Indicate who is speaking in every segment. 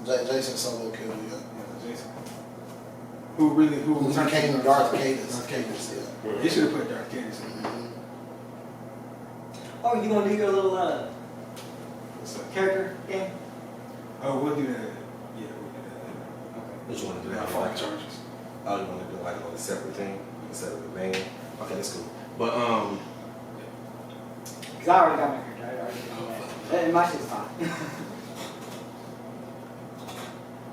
Speaker 1: Jason Solo killed him,
Speaker 2: Yeah, Jason. Who
Speaker 1: became Darth Cadus, yeah.
Speaker 2: They should have put Darth Cadus in there.
Speaker 3: Oh, you want to do your little character game?
Speaker 2: Oh, we'll do that. Yeah, we'll do that.
Speaker 3: Okay.
Speaker 4: What you want to do?
Speaker 2: Now,
Speaker 4: Like,
Speaker 2: charges.
Speaker 4: oh, you want to do like on a separate thing instead of the main? Okay, that's cool. But
Speaker 3: Because I already got my character. I already got that. And my shit's fine.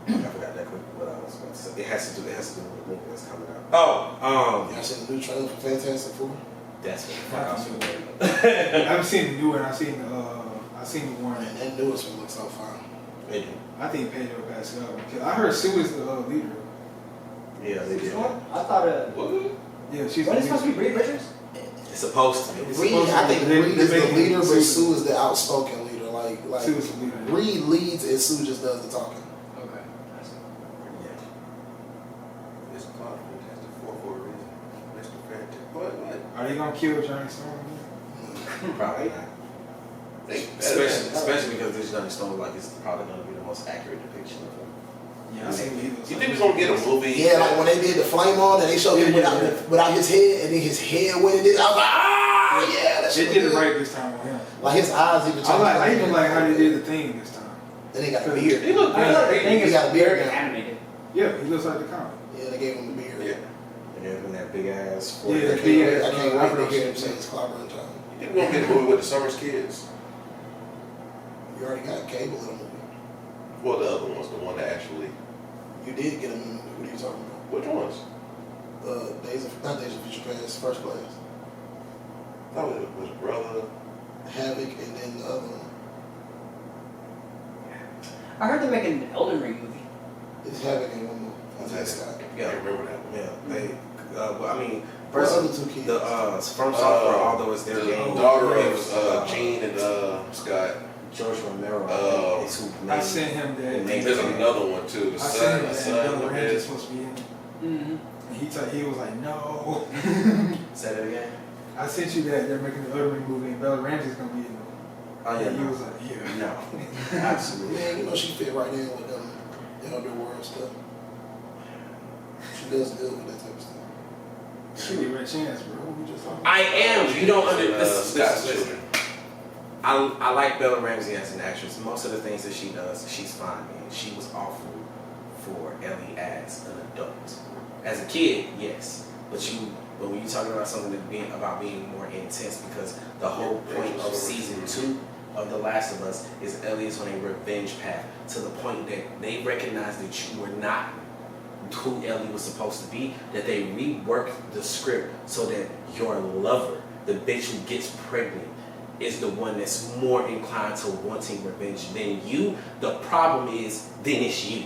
Speaker 4: I forgot that quick. What I was about to say. It has to do with the movie that's coming out. Oh,
Speaker 1: Y'all seen the new trailer for Fantastic Four?
Speaker 4: that's what the fuck I was doing.
Speaker 2: I haven't seen the new one. I seen the one.
Speaker 1: Man, that newest one looks so fine.
Speaker 4: They do.
Speaker 2: I think Pedro Pascal. I heard Sue is the leader.
Speaker 4: Yeah, they
Speaker 3: Which
Speaker 4: did.
Speaker 3: one? I thought
Speaker 2: Yeah, she's
Speaker 3: When
Speaker 2: the
Speaker 3: it's supposed to be Reed Richards?
Speaker 4: It's supposed to be.
Speaker 2: It's
Speaker 1: Reed,
Speaker 2: supposed to
Speaker 1: I
Speaker 2: be.
Speaker 1: think
Speaker 2: They-
Speaker 1: Reed
Speaker 2: they
Speaker 1: is the
Speaker 2: making
Speaker 1: leader, but
Speaker 2: Sue-
Speaker 1: Sue is the outspoken leader. Like
Speaker 2: Sue is the leader.
Speaker 1: Reed leads and Sue just does the talking.
Speaker 3: Okay.
Speaker 4: Yeah. It's called Fantastic Four for a reason. Mr. Fantastic. What?
Speaker 2: Are they gonna kill Johnny Storm? Again?
Speaker 4: Probably not. Especially because this Johnny Storm like is probably gonna be the most accurate depiction of him.
Speaker 2: Yeah, I seen what he looks
Speaker 5: You
Speaker 2: like.
Speaker 5: think we're gonna get a movie?
Speaker 1: Yeah, like when they did the flame on and they showed him
Speaker 2: Yeah,
Speaker 1: without his head, and then his head went in it. I was like, yeah, that
Speaker 2: They
Speaker 1: shit
Speaker 2: did it
Speaker 1: look
Speaker 2: right this time on him.
Speaker 1: good. Like his eyes even changed.
Speaker 2: I even like how they did the thing this time.
Speaker 1: Then he got a beard.
Speaker 5: He look
Speaker 3: I feel like the
Speaker 5: good.
Speaker 3: thing
Speaker 1: He
Speaker 3: is
Speaker 1: got a beard
Speaker 3: very
Speaker 1: now.
Speaker 3: animated.
Speaker 2: Yeah, he looks like the comic.
Speaker 1: Yeah, they gave him the beard.
Speaker 5: Yeah.
Speaker 4: And then that big ass
Speaker 2: Yeah,
Speaker 1: I
Speaker 2: the
Speaker 1: can't
Speaker 2: big
Speaker 1: wait,
Speaker 2: ass,
Speaker 1: I can't
Speaker 2: eyebrow
Speaker 1: wait to hear him
Speaker 2: shit.
Speaker 1: say his clobbering time.
Speaker 5: You think we're gonna get a movie with the Summers kids?
Speaker 1: You already got Cable in the movie.
Speaker 5: Well, the other one's the one that actually.
Speaker 1: You did get him in the movie. What are you talking about?
Speaker 5: Which ones?
Speaker 1: Not Days of Future Past, First Class.
Speaker 5: I thought it was brother.
Speaker 1: Havoc, and then the other one.
Speaker 3: I heard they're making an Elden Ring movie.
Speaker 1: It's Havoc and one more. I think Scott.
Speaker 5: I remember that one.
Speaker 4: Yeah, they. Well, I mean,
Speaker 1: What
Speaker 4: first
Speaker 1: other two kids?
Speaker 4: the from software, although it's their
Speaker 5: The
Speaker 4: game,
Speaker 5: daughter
Speaker 4: it
Speaker 5: of
Speaker 4: was,
Speaker 5: Gene and Scott.
Speaker 4: George Romero. is who
Speaker 2: I
Speaker 4: named-
Speaker 2: sent him that.
Speaker 4: named
Speaker 5: There's
Speaker 4: it.
Speaker 5: another one too. The
Speaker 2: I
Speaker 5: son,
Speaker 2: sent him
Speaker 5: the
Speaker 2: that
Speaker 5: son
Speaker 2: Bella
Speaker 5: of
Speaker 2: Ramsey's
Speaker 5: his.
Speaker 2: supposed to be in it.
Speaker 3: Mm-hmm.
Speaker 2: And he was like, no.
Speaker 4: Say that again.
Speaker 2: I sent you that they're making the Elden Ring movie and Bella Ramsey's gonna be in it.
Speaker 4: Oh yeah,
Speaker 2: And he
Speaker 4: no.
Speaker 2: was like, yeah.
Speaker 4: No, absolutely.
Speaker 1: Man, you know she fit right in with them Elder World stuff. She does good with that type of stuff.
Speaker 2: She give her a chance, bro. We just talking.
Speaker 4: I am. You don't understand.
Speaker 5: Scott's children.
Speaker 4: I like Bella Ramsey as an actress. Most of the things that she does, she's fine in. She was awful for Ellie as an adult. As a kid, yes, but when you're talking about something that being more intense, because the whole point of season 2 of The Last of Us is Ellie is on a revenge path to the point that they recognize that you were not who Ellie was supposed to be, that they reworked the script so that your lover, the bitch who gets pregnant, is the one that's more inclined to wanting revenge than you. The problem is, then it's you.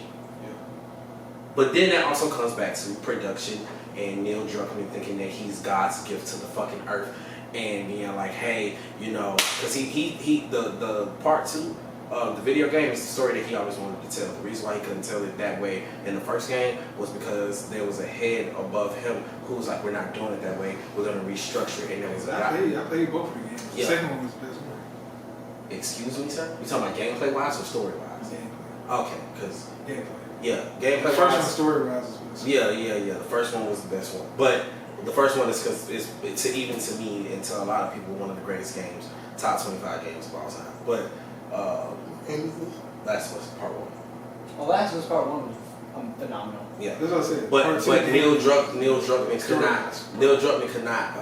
Speaker 4: But then that also comes back to production and Neil Druckmann thinking that he's God's gift to the fucking earth, and being like, hey, you know, because the part 2 of the video game is the story that he always wanted to tell. The reason why he couldn't tell it that way in the first game was because there was a head above him who was like, we're not doing it that way, we're going to restructure it, and there was a guy.
Speaker 2: I played both of the games.
Speaker 4: Yeah.
Speaker 2: The second one was the best one.
Speaker 4: Excuse me, sir? You talking about gameplay wise or story wise?
Speaker 2: Gameplay.
Speaker 4: Okay, because
Speaker 2: Gameplay.
Speaker 4: yeah,
Speaker 2: The
Speaker 4: gameplay
Speaker 2: first one,
Speaker 4: wise.
Speaker 2: story wise, is best.
Speaker 4: Yeah. The first one was the best one, but the first one is because it's even to me and to a lot of people one of the greatest games, top 25 games of all time. But Last of Us Part 1.
Speaker 3: Well, Last of Us Part 1 was phenomenal.
Speaker 4: Yeah.
Speaker 2: That's what I said.
Speaker 4: But
Speaker 2: Part two,
Speaker 4: Neil Druckmann
Speaker 2: Story.
Speaker 4: could not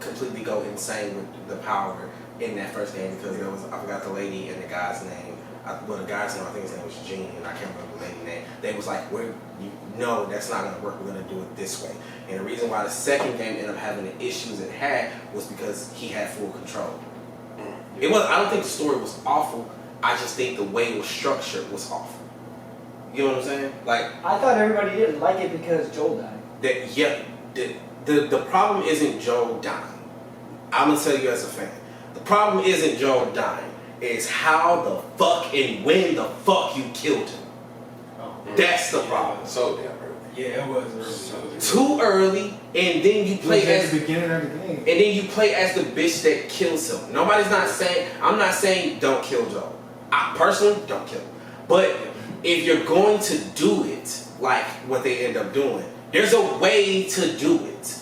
Speaker 4: completely go insane with the power in that first game, because there was, I forgot the lady and the guy's name. The guy's name, I think his name was Gene, and I can't remember the lady's name. They was like, no, that's not gonna work. We're gonna do it this way. And the reason why the second game ended up having the issues it had was because he had full control. It was. I don't think the story was awful. I just think the way it was structured was awful. You know what I'm saying? Like,
Speaker 3: I thought everybody didn't like it because Joel died.
Speaker 4: that. Yeah. The problem isn't Joel dying. I'm gonna tell you as a fan. The problem isn't Joel dying. It's how the fuck and when the fuck you killed him.
Speaker 3: Oh.
Speaker 4: That's the problem.
Speaker 5: So damn early.
Speaker 2: Yeah, it was early.
Speaker 4: Too early, and then you play
Speaker 2: At
Speaker 4: as
Speaker 2: the beginning of the game.
Speaker 4: and then you play as the bitch that kills him. Nobody's not saying, I'm not saying don't kill Joel. I personally don't kill him. But if you're going to do it like what they end up doing, there's a way to do it.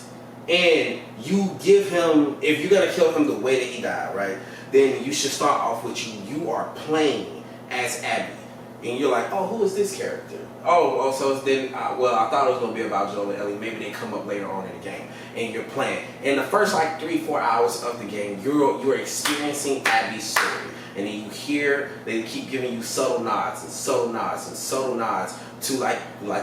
Speaker 4: And you give him, if you're gonna kill him the way that he died, right? Then you should start off with you are playing as Abby. And you're like, oh, who is this character? Oh, so then, well, I thought it was gonna be about Joel and Ellie. Maybe they come up later on in the game, and you're playing. In the first like 3-4 hours of the game, you're experiencing Abby's story, and then you hear they keep giving you subtle nods and subtle nods and subtle nods to like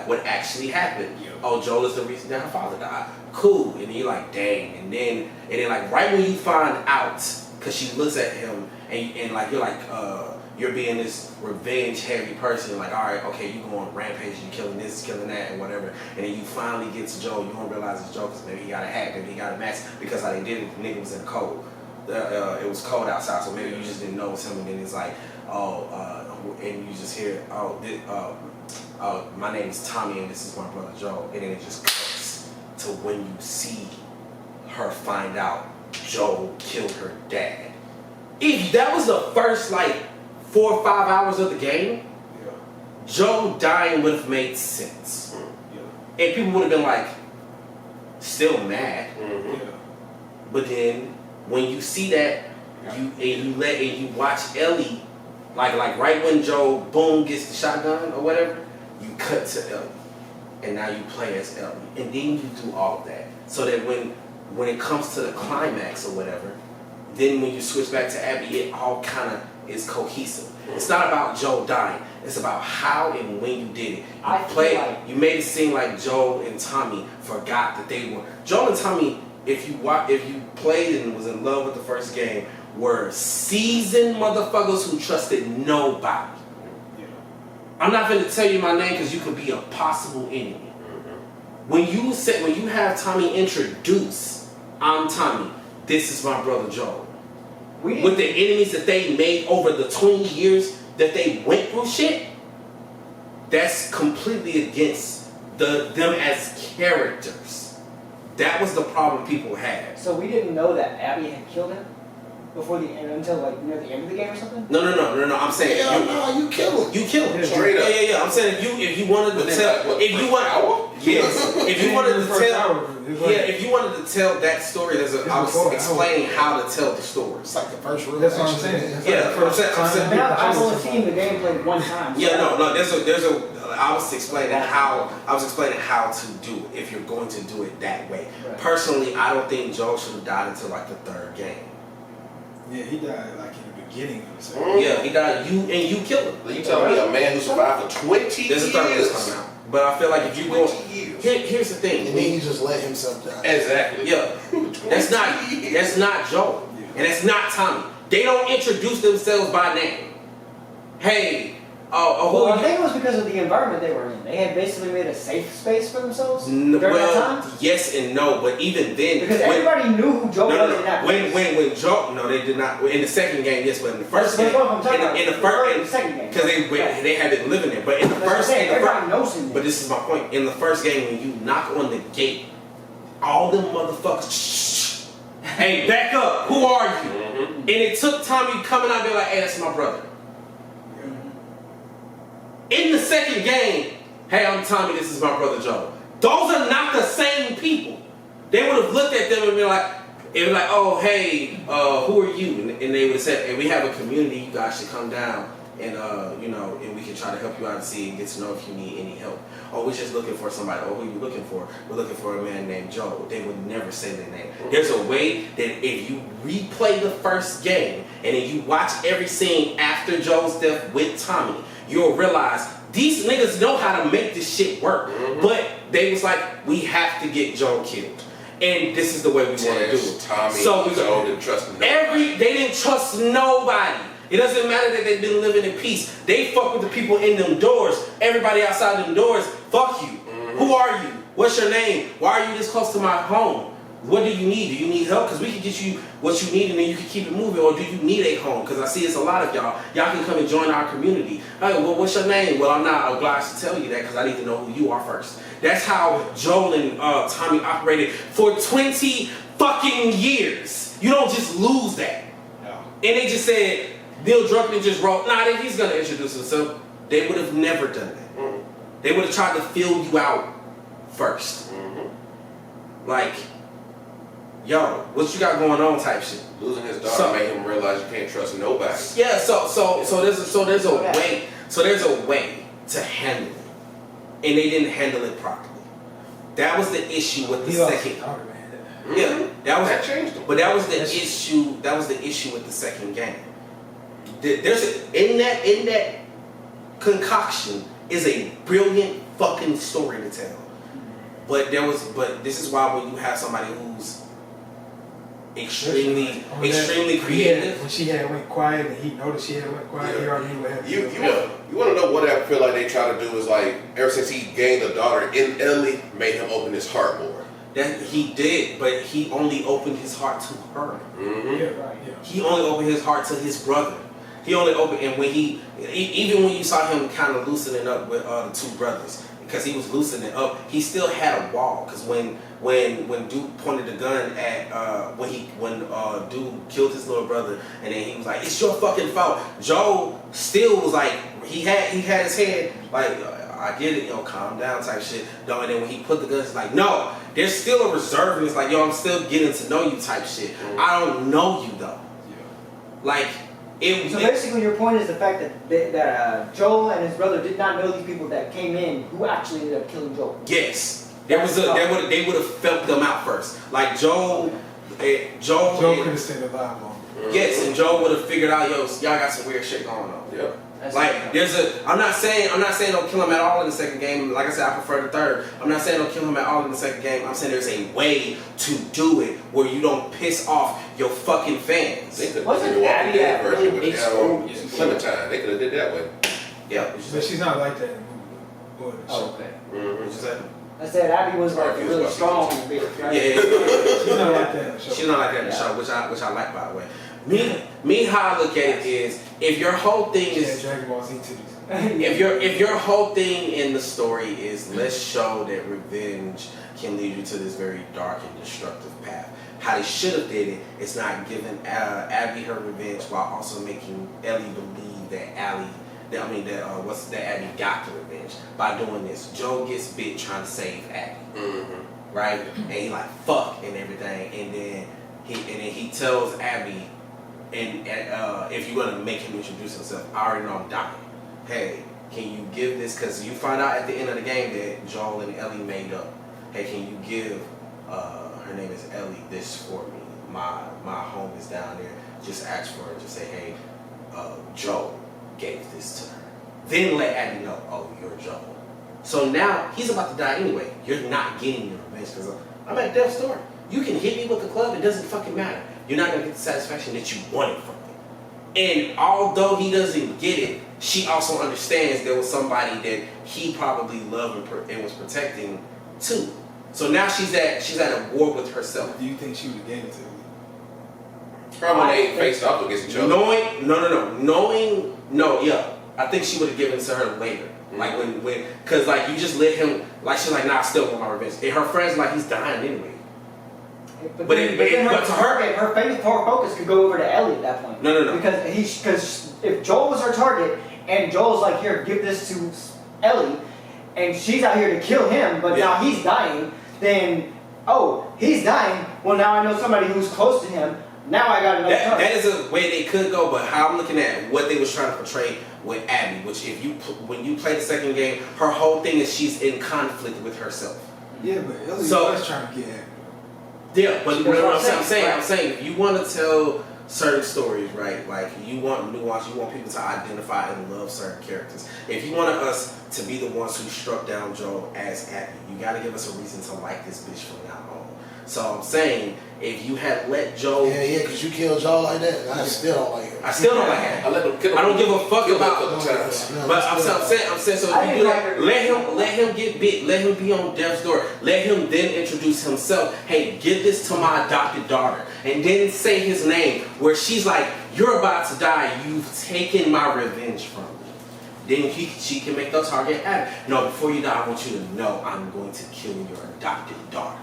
Speaker 4: what actually happened.
Speaker 5: Yeah.
Speaker 4: Oh, Joel is the reason that her father died. Cool, and then you're like, dang, and then like right when you find out, because she looks at him and like you're like you're being this revenge heavy person, like, all right, okay, you go on rampage, you killing this, killing that, and whatever, and then you finally get to Joel, you don't realize it's Joel because maybe he got a hat, maybe he got a mask, because how they did it, the nigga was in the cold. It was cold outside, so maybe you just didn't know it was him, and then it's like, and you just hear, my name is Tommy, and this is my brother Joel, and then it just cuts to when you see her find out Joel killed her dad. If that was the first like 4 or 5 hours of the game, Joe dying would have made sense. And people would have been like, still mad. But then when you see that, you watch Ellie, like right when Joe boom gets the shotgun or whatever, you cut to Ellie. And now you play as Ellie. And then you do all of that. So that when it comes to the climax or whatever, then when you switch back to Abby, it all kind of is cohesive. It's not about Joe dying. It's about how and when you did it. You made it seem like Joel and Tommy forgot that they were. Joel and Tommy, if you played and was in love with the first game, were seasoned motherfuckers who trusted nobody. I'm not going to tell you my name because you could be a possible enemy. When you have Tommy introduce, I'm Tommy, this is my brother Joel. With the enemies that they made over the 20 years that they went through shit, that's completely against them as characters. That was the problem people had.
Speaker 3: So we didn't know that Abby had killed him before the end, until like near the end of the game or something?
Speaker 4: No. I'm saying
Speaker 1: you kill him.
Speaker 4: You kill him.
Speaker 5: Straight up.
Speaker 4: Yeah. I'm saying if you wanted to tell, if you wanted to tell that story, I was explaining how to tell the story.
Speaker 1: It's like the first real.
Speaker 2: That's what I'm saying.
Speaker 3: I've only seen the gameplay one time.
Speaker 4: Yeah, no. There's a. I was explaining how to do it if you're going to do it that way.
Speaker 3: Right.
Speaker 4: Personally, I don't think Joel should have died until like the third game.
Speaker 2: Yeah, he died like in the beginning of the second.
Speaker 4: Yeah, he died. You killed him.
Speaker 5: You telling me a man who survived for 20 years?
Speaker 4: There's a third one coming out. But I feel like if you go,
Speaker 5: 20 years.
Speaker 4: here's the thing.
Speaker 1: And then he just let himself die.
Speaker 5: Exactly.
Speaker 4: Yeah, that's not Joel, and that's not Tommy. They don't introduce themselves by name. Hey,
Speaker 3: Well, I think it was because of the environment they were in. They had basically made a safe space for themselves during that time.
Speaker 4: Yes and no, but even then,
Speaker 3: because everybody knew who Joe was in that place.
Speaker 4: When Joe, no, they did not. In the second game, yes, but in the first game, in the second game, because they had been living there. But in the first game,
Speaker 3: everybody knows him.
Speaker 4: But this is my point. In the first game, when you knock on the gate, all them motherfuckers, shh, hey, back up. Who are you?
Speaker 5: Mm-hmm.
Speaker 4: And it took Tommy coming out there like, hey, that's my brother. In the second game, hey, I'm Tommy, this is my brother Joe. Those are not the same people. They would have looked at them and been like, oh, hey, who are you? And they would have said, hey, we have a community, you guys should come down and, and we can try to help you out and see and get to know if you need any help. Oh, we're just looking for somebody. Oh, who are you looking for? We're looking for a man named Joe. They would never say their name. There's a way that if you replay the first game and then you watch every scene after Joe's death with Tommy, you'll realize these niggas know how to make this shit work. But they was like, we have to get Joe killed. And this is the way we want to do it.
Speaker 5: Tommy,
Speaker 4: so
Speaker 5: Joe didn't trust nobody.
Speaker 4: They didn't trust nobody. It doesn't matter that they've been living in peace. They fuck with the people in them doors. Everybody outside them doors, fuck you. Who are you? What's your name? Why are you this close to my home? What do you need? Do you need help? Because we can get you what you need and then you can keep it moving. Or do you need a home? Because I see it's a lot of y'all. Y'all can come and join our community. Hey, well, what's your name? Well, I'm not obliged to tell you that because I need to know who you are first. That's how Joel and Tommy operated for 20 fucking years. You don't just lose that. No. And they just said, Neil Druckmann just wrote, nah, he's going to introduce himself. they would have never done that.
Speaker 5: Mm-hmm.
Speaker 4: They would have tried to fill you out first.
Speaker 5: Mm-hmm.
Speaker 4: Like, yo, what you got going on type shit.
Speaker 5: Losing his daughter made him realize you can't trust nobody.
Speaker 4: Yeah, there's a way to handle it. And they didn't handle it properly. That was the issue with the second. Yeah, that changed them. But that was the issue. That was the issue with the second game. In that concoction is a brilliant fucking story to tell. But this is why when you have somebody who's extremely creative.
Speaker 2: When she had went quiet and he noticed she had went quiet, he already knew what happened.
Speaker 5: You want to know what I feel like they try to do is like ever since he gained a daughter in Italy, made him open his heart more.
Speaker 4: That he did, but he only opened his heart to her.
Speaker 5: Mm-hmm.
Speaker 2: Yeah, right. Yeah.
Speaker 4: He only opened his heart to his brother. He only opened, and when even when you saw him kind of loosening up with the two brothers, because he was loosening up, he still had a wall. Because when Duke pointed the gun at when Duke killed his little brother, and then he was like, "It's your fucking fault." Joe still was like, he had his head like, "I get it, yo, calm down," type shit. No, and then when he put the gun, it's like, no, there's still a reserve, and it's like, yo, I'm still getting to know you, type shit.
Speaker 5: Mm-hmm.
Speaker 4: I don't know you though.
Speaker 2: Yeah.
Speaker 4: Like.
Speaker 3: So basically, your point is the fact that Joel and his brother did not know these people that came in who actually ended up killing Joel.
Speaker 4: Yes, they would have felt them out first. Like Joel
Speaker 2: could have stayed alive on.
Speaker 4: Yes, and Joel would have figured out, yo, y'all got some weird shit going on.
Speaker 5: Yep.
Speaker 4: Like I'm not saying don't kill him at all in the second game. Like I said, I prefer the third. I'm not saying don't kill him at all in the second game. I'm saying there's a way to do it where you don't piss off your fucking fans.
Speaker 5: They could
Speaker 3: Wasn't Abby that really big school?
Speaker 5: Clementine. They could have did that way.
Speaker 4: Yeah.
Speaker 2: But she's not like that in the movie.
Speaker 3: Oh, okay.
Speaker 5: Mm-hmm.
Speaker 4: What you said?
Speaker 3: I said Abby was like really strong bitch, right?
Speaker 4: Yeah.
Speaker 2: She's not like that in the show.
Speaker 4: She's not like that in the show, which I like, by the way. Me, how I look at it is, if your whole thing is
Speaker 2: Dragon Ball Z titties.
Speaker 4: if your whole thing in the story is let's show that revenge can lead you to this very dark and destructive path. How they should have did it is not giving Abby her revenge while also making Ellie believe that Abby got the revenge by doing this. Joe gets bit trying to save Abby, right? And he like fuck and everything, and then he tells Abby, and if you're gonna make him introduce himself, I already know I'm dying. Hey, can you give this? Because you find out at the end of the game that Joel and Ellie made up. Hey, can you give her name is Ellie this for me? My home is down there. Just ask for her. Just say, hey, Joel gave this to her. Then let Abby know, oh, you're Joel. So now he's about to die anyway. You're not getting your revenge because I'm at death's door. You can hit me with the club. It doesn't fucking matter. You're not gonna get the satisfaction that you wanted from it. And although he doesn't get it, she also understands there was somebody that he probably loved and was protecting too. So now she's at a war with herself.
Speaker 2: Do you think she would have gave it to him?
Speaker 5: Probably when they faced off against each other.
Speaker 4: I think she would have given it to her later. Like when, cause like you just let him, like she's like, nah, I still want my revenge. And her friends like, he's dying anyway.
Speaker 3: But to her focus could go over to Ellie at that point.
Speaker 4: No.
Speaker 3: Because if Joel was her target and Joel's like, here, give this to Ellie, and she's out here to kill him, but now he's dying, then he's dying. Well, now I know somebody who's close to him. Now I got another target.
Speaker 4: That is a way they could go, but how I'm looking at what they was trying to portray with Abby, which when you play the second game, her whole thing is she's in conflict with herself.
Speaker 2: Yeah, but Ellie was trying to get Abby.
Speaker 4: Yeah, but I'm saying if you want to tell certain stories, right? Like you want nuance, you want people to identify and love certain characters. If you want us to be the ones who struck down Joel as Abby, you got to give us a reason to like this bitch from now on. So I'm saying, if you had let Joel...
Speaker 1: Yeah, because you killed Joel like that, I still don't like her.
Speaker 4: I still don't like her. I don't give a fuck about her. But I'm saying, so if you do that, let him get bit, let him be on death's door, let him then introduce himself. Hey, give this to my adopted daughter. And then say his name, where she's like, you're about to die, you've taken my revenge from me. Then she can make the target happen. No, before you die, I want you to know I'm going to kill your adopted daughter.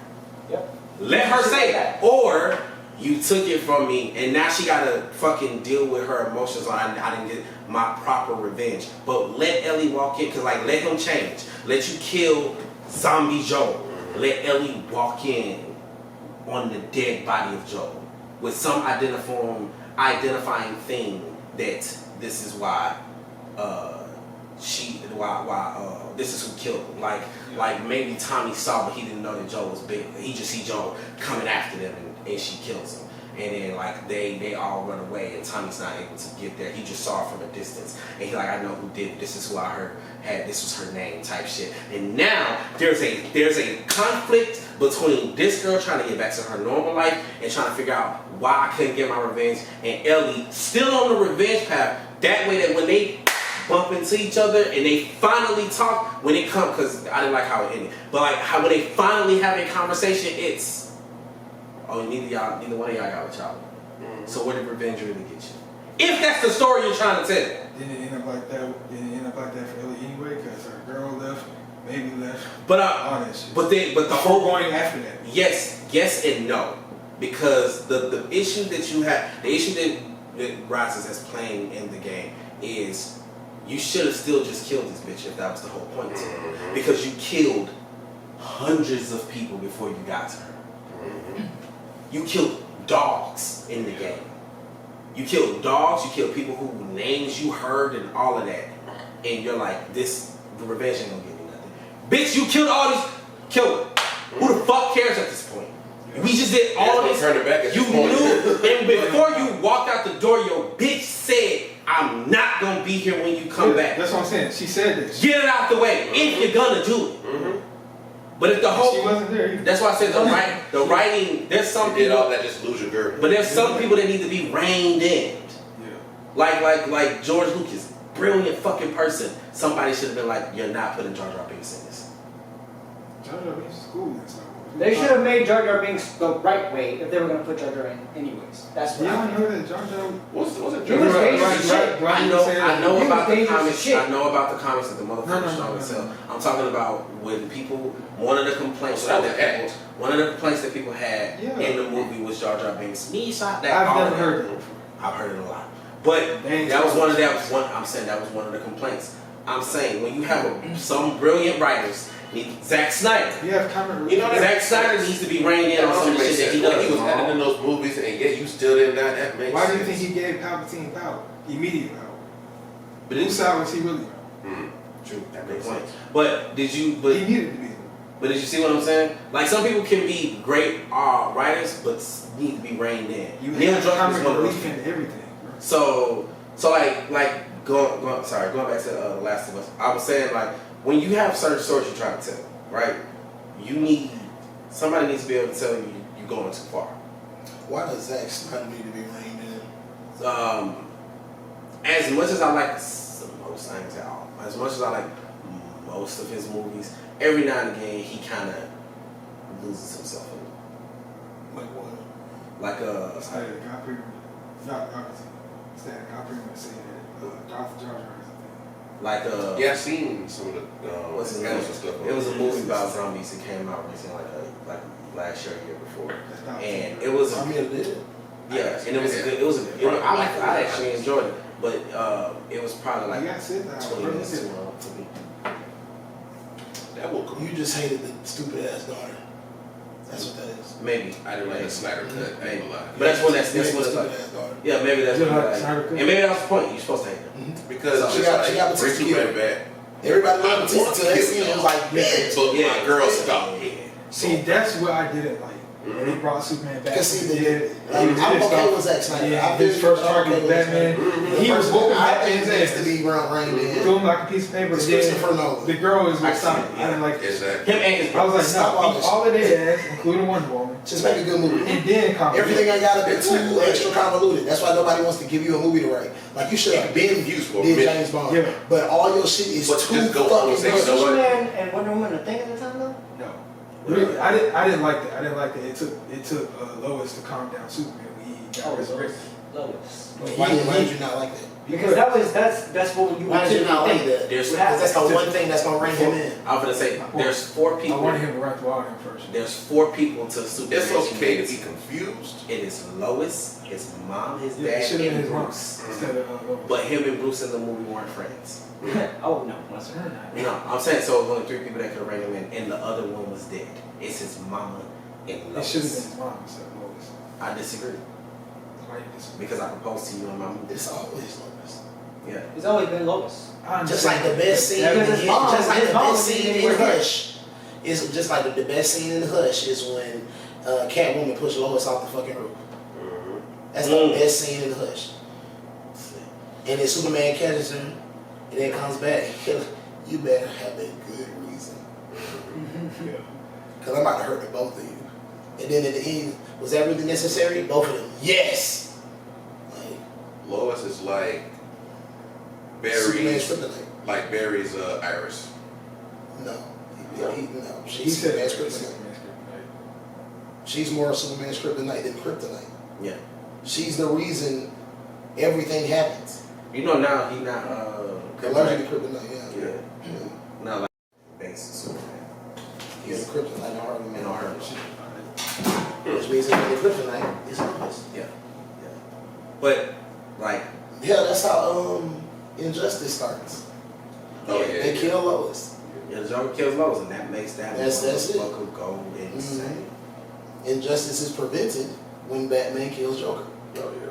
Speaker 3: Yep.
Speaker 4: Let her say that. Or You took it from me, and now she gotta fucking deal with her emotions. I didn't get my proper revenge. But let Ellie walk in, cause like let him change. Let you kill zombie Joel. Let Ellie walk in on the dead body of Joel with some identifying thing that this is why this is who killed him. Like maybe Tommy saw, but he didn't know that Joel was big. He just see Joel coming after them, and she kills him. And then like they all run away, and Tommy's not able to get there. He just saw her from a distance, and he like, I know who did it. This is who I heard had. This was her name, type shit. And now there's a conflict between this girl trying to get back to her normal life and trying to figure out why I couldn't get my revenge, and Ellie still on the revenge path. That way that when they bump into each other and they finally talk, when it comes, because I didn't like how it ended, but like how when they finally have a conversation, it's neither one of y'all got a child. So where did revenge really get you? If that's the story you're trying to tell.
Speaker 2: Didn't it end up like that? Didn't it end up like that for Ellie anyway? Because her girl left, baby left,
Speaker 4: But
Speaker 2: all that shit.
Speaker 4: but the whole
Speaker 2: going after that.
Speaker 4: yes and no, because the issue that you have, the issue that Rises has playing in the game is you should have still just killed this bitch if that was the whole point to it, because you killed hundreds of people before you got to her. You killed dogs in the game. You killed dogs, you killed people whose names you heard and all of that. And you're like, the revenge ain't gonna give me nothing. Bitch, you killed all these, kill it. Who the fuck cares at this point? We just did all of this.
Speaker 5: Turn it back at
Speaker 4: You
Speaker 5: this point.
Speaker 4: knew, and before you walked out the door, your bitch said, I'm not gonna be here when you come back.
Speaker 2: That's what I'm saying. She said this.
Speaker 4: Get it out the way if you're gonna do it. But if the whole,
Speaker 2: She wasn't there either.
Speaker 4: that's why I said the writing. There's some
Speaker 5: Did all
Speaker 4: people,
Speaker 5: that, just lose your girl.
Speaker 4: but there's some people that need to be reined in.
Speaker 2: Yeah.
Speaker 4: Like George Lucas, brilliant fucking person. Somebody should have been like, you're not putting Jar Jar Binks in this.
Speaker 2: Jar Jar Binks is cool and stuff.
Speaker 3: They should have made Jar Jar Binks the right way if they were gonna put Jar Jar in anyways. That's what
Speaker 2: Yeah,
Speaker 3: I
Speaker 2: I
Speaker 3: think.
Speaker 2: know that Jar Jar.
Speaker 5: What's it?
Speaker 3: He was dangerous as shit.
Speaker 4: I know
Speaker 3: He was
Speaker 4: about the
Speaker 3: dangerous as
Speaker 4: comics.
Speaker 3: shit.
Speaker 4: I know about the comics that the motherfucker
Speaker 2: No.
Speaker 4: strong as hell. I'm talking about when people. One of the complaints
Speaker 5: So that was
Speaker 4: that people, one of the complaints that people had
Speaker 2: Yeah.
Speaker 4: in the movie was Jar Jar Binks. Me shot that.
Speaker 2: I've
Speaker 4: all
Speaker 2: never
Speaker 4: that.
Speaker 2: heard it before.
Speaker 4: I've heard it a lot, but
Speaker 2: Dang,
Speaker 4: that was one of I'm saying that was one of the complaints. I'm saying when you have some brilliant writers, Zack Snyder.
Speaker 2: You have comic.
Speaker 5: You know that-
Speaker 4: Zack Snyder needs to be reined in on some of the shit that he
Speaker 5: When
Speaker 4: does.
Speaker 5: he was added in those movies, and yet you still didn't. That makes
Speaker 2: Why do you
Speaker 5: sense.
Speaker 2: think he gave Palpatine power? Immediate power.
Speaker 4: But
Speaker 2: Whose side was he really on?
Speaker 4: True,
Speaker 5: That
Speaker 4: good
Speaker 5: makes
Speaker 4: point.
Speaker 5: sense.
Speaker 4: But did you?
Speaker 2: He needed to be.
Speaker 4: But did you see what I'm saying? Like some people can be great writers, but need to be reined in.
Speaker 2: You
Speaker 4: Neil
Speaker 2: have
Speaker 4: Druckmann
Speaker 2: comic
Speaker 4: is one of those
Speaker 2: relief in
Speaker 4: people.
Speaker 2: everything, bro.
Speaker 4: So going back to The Last of Us. I was saying like when you have certain stories you're trying to tell, right? Somebody needs to be able to tell you you're going too far.
Speaker 1: Why does Zack Snyder need to be reined in?
Speaker 4: As much as I like most things, as much as I like most of his movies, every now and again he kind of loses himself a little.
Speaker 1: Like what?
Speaker 2: Not said that Darth Jar Jar is a thing.
Speaker 4: Like
Speaker 5: Yeah, I've seen some of the
Speaker 4: what's his name?
Speaker 5: panels and stuff.
Speaker 4: It was a movie about zombies that came out recently, like last year, year before, and it was
Speaker 1: I mean, it did.
Speaker 4: yeah, and it was a good. I actually enjoyed it, but it was probably
Speaker 2: You
Speaker 4: like
Speaker 2: gotta sit down.
Speaker 4: 20
Speaker 2: bro.
Speaker 4: minutes too long for me.
Speaker 5: That will come.
Speaker 1: You just hated the stupid ass daughter. That's what that is.
Speaker 4: Maybe
Speaker 5: I didn't like the Snyder cut. I ain't gonna lie.
Speaker 4: but that's what it's
Speaker 1: Stupid
Speaker 4: like.
Speaker 1: ass daughter.
Speaker 4: Yeah, maybe that's
Speaker 2: You
Speaker 4: what
Speaker 2: like
Speaker 4: like,
Speaker 2: Snyder Cut?
Speaker 4: and maybe that was the point. You're supposed to hate them.
Speaker 5: Because
Speaker 4: So
Speaker 5: it's
Speaker 1: she
Speaker 5: just
Speaker 1: got- she got
Speaker 5: like
Speaker 1: the
Speaker 5: Breaking
Speaker 1: skill.
Speaker 5: Bad back.
Speaker 1: Everybody
Speaker 5: I
Speaker 1: loved
Speaker 5: want
Speaker 1: it until they seen it. It was like,
Speaker 5: But
Speaker 4: Yeah.
Speaker 5: my girl stopped.
Speaker 2: See, that's what I didn't like. When they brought Superman back.
Speaker 1: Because see,
Speaker 2: he did-
Speaker 1: I'm
Speaker 2: he did
Speaker 1: okay
Speaker 2: stuff.
Speaker 1: with Zack Snyder.
Speaker 2: Yeah,
Speaker 1: I
Speaker 2: his
Speaker 1: feel
Speaker 2: first
Speaker 1: I'm
Speaker 2: target
Speaker 1: okay
Speaker 2: was
Speaker 1: with
Speaker 2: Batman.
Speaker 1: The
Speaker 2: He was
Speaker 1: person
Speaker 2: whooping
Speaker 1: I think
Speaker 2: Batman's
Speaker 1: needs to
Speaker 2: ass.
Speaker 1: be reined in.
Speaker 2: Threw him like a piece of paper.
Speaker 1: It's
Speaker 2: Then
Speaker 1: Christopher Nolan.
Speaker 2: the girl is
Speaker 4: I
Speaker 2: what stopped.
Speaker 4: see,
Speaker 2: I didn't like it.
Speaker 5: Exactly.
Speaker 4: Him and his
Speaker 2: I was like,
Speaker 1: Stop all
Speaker 2: no,
Speaker 1: this
Speaker 2: beat all of their ass, including Wonder Woman.
Speaker 1: Just make a good movie.
Speaker 2: And then come.
Speaker 1: Everything ain't gotta be too extra convoluted. That's why nobody wants to give you a movie to write. Like you should have been
Speaker 5: Views for a
Speaker 1: did
Speaker 5: minute.
Speaker 1: James Bond.
Speaker 2: Yeah.
Speaker 1: But all your shit is
Speaker 5: But
Speaker 1: too
Speaker 5: just go on and
Speaker 1: fucking
Speaker 5: say,
Speaker 1: good.
Speaker 5: so what?
Speaker 3: Superman and Wonder Woman a thing at the time though?
Speaker 2: No. Really, I didn't like that. I didn't like that. It took Lois to calm down Superman when he got resurrected.
Speaker 3: Lois.
Speaker 6: Why did you not like that?
Speaker 3: Because that's what you
Speaker 6: Why
Speaker 3: would
Speaker 6: did you not
Speaker 3: typically
Speaker 6: like
Speaker 3: think.
Speaker 6: that?
Speaker 4: There's,
Speaker 3: Would
Speaker 6: Because that's
Speaker 3: happen.
Speaker 6: the one thing that's gonna bring him in.
Speaker 4: I'm gonna say there's 4
Speaker 2: I
Speaker 4: people.
Speaker 2: wanted him to run through all them first.
Speaker 4: There's 4 people to Superman.
Speaker 5: It's okay to be confused.
Speaker 4: It is Lois, his mom, his
Speaker 2: Yeah, it
Speaker 4: dad,
Speaker 2: should have been
Speaker 4: and
Speaker 2: his mom
Speaker 4: Bruce.
Speaker 2: instead of Lois.
Speaker 4: But him and Bruce in the movie weren't friends.
Speaker 3: Oh no, that's her.
Speaker 4: No, I'm saying so. It was only 3 people that could have ran him in, and the other one was dead. It's his mama and
Speaker 2: It
Speaker 4: Lois.
Speaker 2: should have been his mom instead of Lois.
Speaker 4: I disagree
Speaker 2: Why you disagree?
Speaker 4: because I proposed to you in my movie.
Speaker 1: It's always Lois.
Speaker 4: Yeah.
Speaker 3: It's always been Lois.
Speaker 2: I
Speaker 6: Just like the best scene in
Speaker 3: Because his
Speaker 6: Hush.
Speaker 3: mom-
Speaker 6: Just like
Speaker 3: his
Speaker 6: the
Speaker 3: mom
Speaker 6: best scene
Speaker 3: didn't
Speaker 6: in
Speaker 3: work.
Speaker 6: Hush. Is just like the best scene in Hush is when Catwoman pushed Lois off the fucking roof. That's the best scene in Hush. And then Superman catches her, and then comes back. You better have a good reason. Because I'm about to hurt the both of you. And then at the end, was that really necessary? Both of them, yes. Like,
Speaker 5: Lois is like
Speaker 6: Superman's
Speaker 5: Barry's,
Speaker 6: kryptonite.
Speaker 5: like Barry's Iris.
Speaker 6: No.
Speaker 2: He
Speaker 6: She's
Speaker 2: said
Speaker 6: Superman's
Speaker 2: it was
Speaker 6: kryptonite.
Speaker 2: Superman's kryptonite.
Speaker 6: She's more Superman's kryptonite than kryptonite.
Speaker 4: Yeah.
Speaker 6: She's the reason everything happens.
Speaker 4: You know now he not
Speaker 6: Allergic to kryptonite, yeah.
Speaker 4: Yeah. Not like thanks to Superman.
Speaker 6: He's a kryptonite, no harm
Speaker 4: And all her.
Speaker 6: Which means that the kryptonite is Lois.
Speaker 4: Yeah. Yeah. But like
Speaker 6: Yeah, that's how Injustice starts.
Speaker 5: Oh yeah.
Speaker 6: They kill Lois.
Speaker 4: the Joker kills Lois, and that makes that
Speaker 6: That's it.
Speaker 4: motherfucker go insane.
Speaker 6: Injustice is prevented when Batman kills Joker.
Speaker 5: Oh yeah.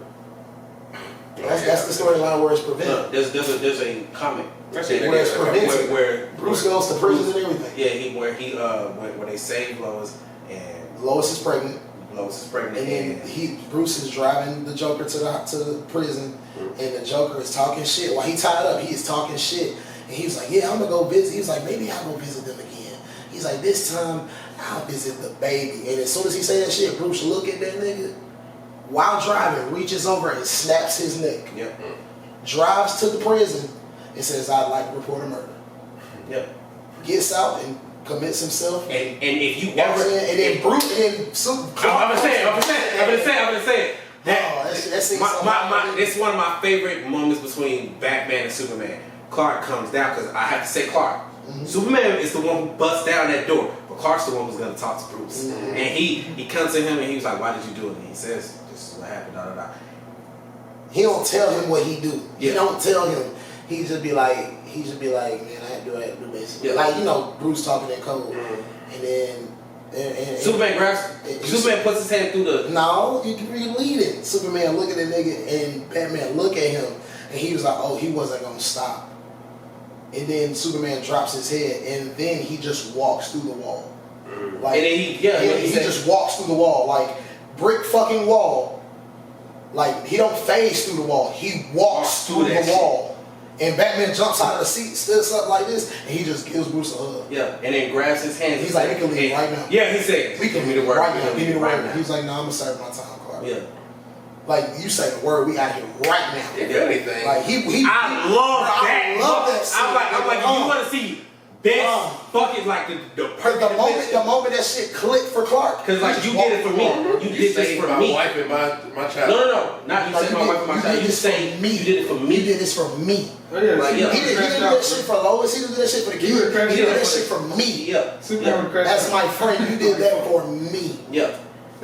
Speaker 6: That's the storyline where it's prevented.
Speaker 4: Look, there's a comic
Speaker 5: Where
Speaker 6: it's prevented.
Speaker 4: where
Speaker 6: Bruce goes to prison and everything.
Speaker 4: yeah where they save Lois and
Speaker 6: Lois is pregnant.
Speaker 4: Lois is pregnant
Speaker 6: And then Bruce is driving the Joker to the prison, and the Joker is talking shit. While he tied up, he is talking shit. And he was like, yeah, I'm going to go visit. He was like, maybe I'll go visit them again. He's like, this time, I'll visit the baby. And as soon as he say that shit, Bruce look at that nigga, while driving, reaches over and snaps his neck.
Speaker 4: Yep.
Speaker 6: Drives to the prison and says, I'd like to report a murder.
Speaker 4: Yep.
Speaker 6: Gets out and commits himself.
Speaker 4: And if you
Speaker 6: Ever
Speaker 4: ever
Speaker 6: and then Bruce and
Speaker 4: I'm gonna say it.
Speaker 6: That scene
Speaker 4: It's one of my favorite moments between Batman and Superman. Clark comes down because I have to say Clark.
Speaker 6: Mm-hmm.
Speaker 4: Superman is the one who busts down that door, but Clark's the one who's gonna talk to Bruce.
Speaker 6: Mm-hmm.
Speaker 4: And he comes to him and he was like, "Why did you do it?" And he says, "This is what happened." Da da da.
Speaker 6: He don't tell him what he do. He
Speaker 4: Yeah.
Speaker 6: don't tell him. He just be like, man, I had to do this.
Speaker 4: Yeah.
Speaker 6: Like, Bruce talking in code. And then and
Speaker 4: Superman Superman puts his hand through the.
Speaker 6: no, you can read it. Superman look at the nigga and Batman look at him, and he was like, oh, he wasn't gonna stop. And then Superman drops his head, and then he just walks through the wall. Like,
Speaker 4: And then he
Speaker 6: just walks through the wall, like brick fucking wall. Like, he don't phase through the wall. He walks through
Speaker 4: that
Speaker 6: the wall. And Batman jumps out of the seat, stands up like this, and he just gives Bruce a hug.
Speaker 4: Yeah, and then grabs his hand.
Speaker 6: He's like, we can leave right now.
Speaker 4: Yeah, he said,
Speaker 6: We can
Speaker 4: give me
Speaker 6: leave
Speaker 4: the word.
Speaker 6: right now. Give me the
Speaker 4: right
Speaker 6: word.
Speaker 4: now.
Speaker 6: He's like, no, I'm gonna serve my time, Clark.
Speaker 4: Yeah.
Speaker 6: Like, you say the word, we out here right now.
Speaker 5: If anything,
Speaker 6: Like,
Speaker 4: I love that.
Speaker 6: I love that scene.
Speaker 4: I'm like, if you want to see best fucking like the
Speaker 6: Cause
Speaker 4: perfect
Speaker 6: the moment that shit clicked for Clark.
Speaker 4: because like you did it for me. You did this
Speaker 5: saved
Speaker 4: for
Speaker 5: my
Speaker 4: me.
Speaker 5: wife and my child.
Speaker 4: No. Not you saved my wife and my child. You say
Speaker 6: me.
Speaker 4: you did it for
Speaker 6: You
Speaker 4: me.
Speaker 6: did this for me.
Speaker 2: Oh yeah,
Speaker 4: Like,
Speaker 6: He
Speaker 2: Superman
Speaker 6: didn't
Speaker 2: crashed
Speaker 6: do
Speaker 2: out,
Speaker 6: that shit for Lois. He didn't do that shit for the
Speaker 2: He would've
Speaker 6: kid.
Speaker 2: crashed
Speaker 6: He did
Speaker 2: out
Speaker 6: that
Speaker 2: for
Speaker 6: shit for me.
Speaker 4: Yeah.
Speaker 2: Superman would crash
Speaker 6: That's
Speaker 2: out.
Speaker 6: my friend. You did that for me.
Speaker 4: Yeah.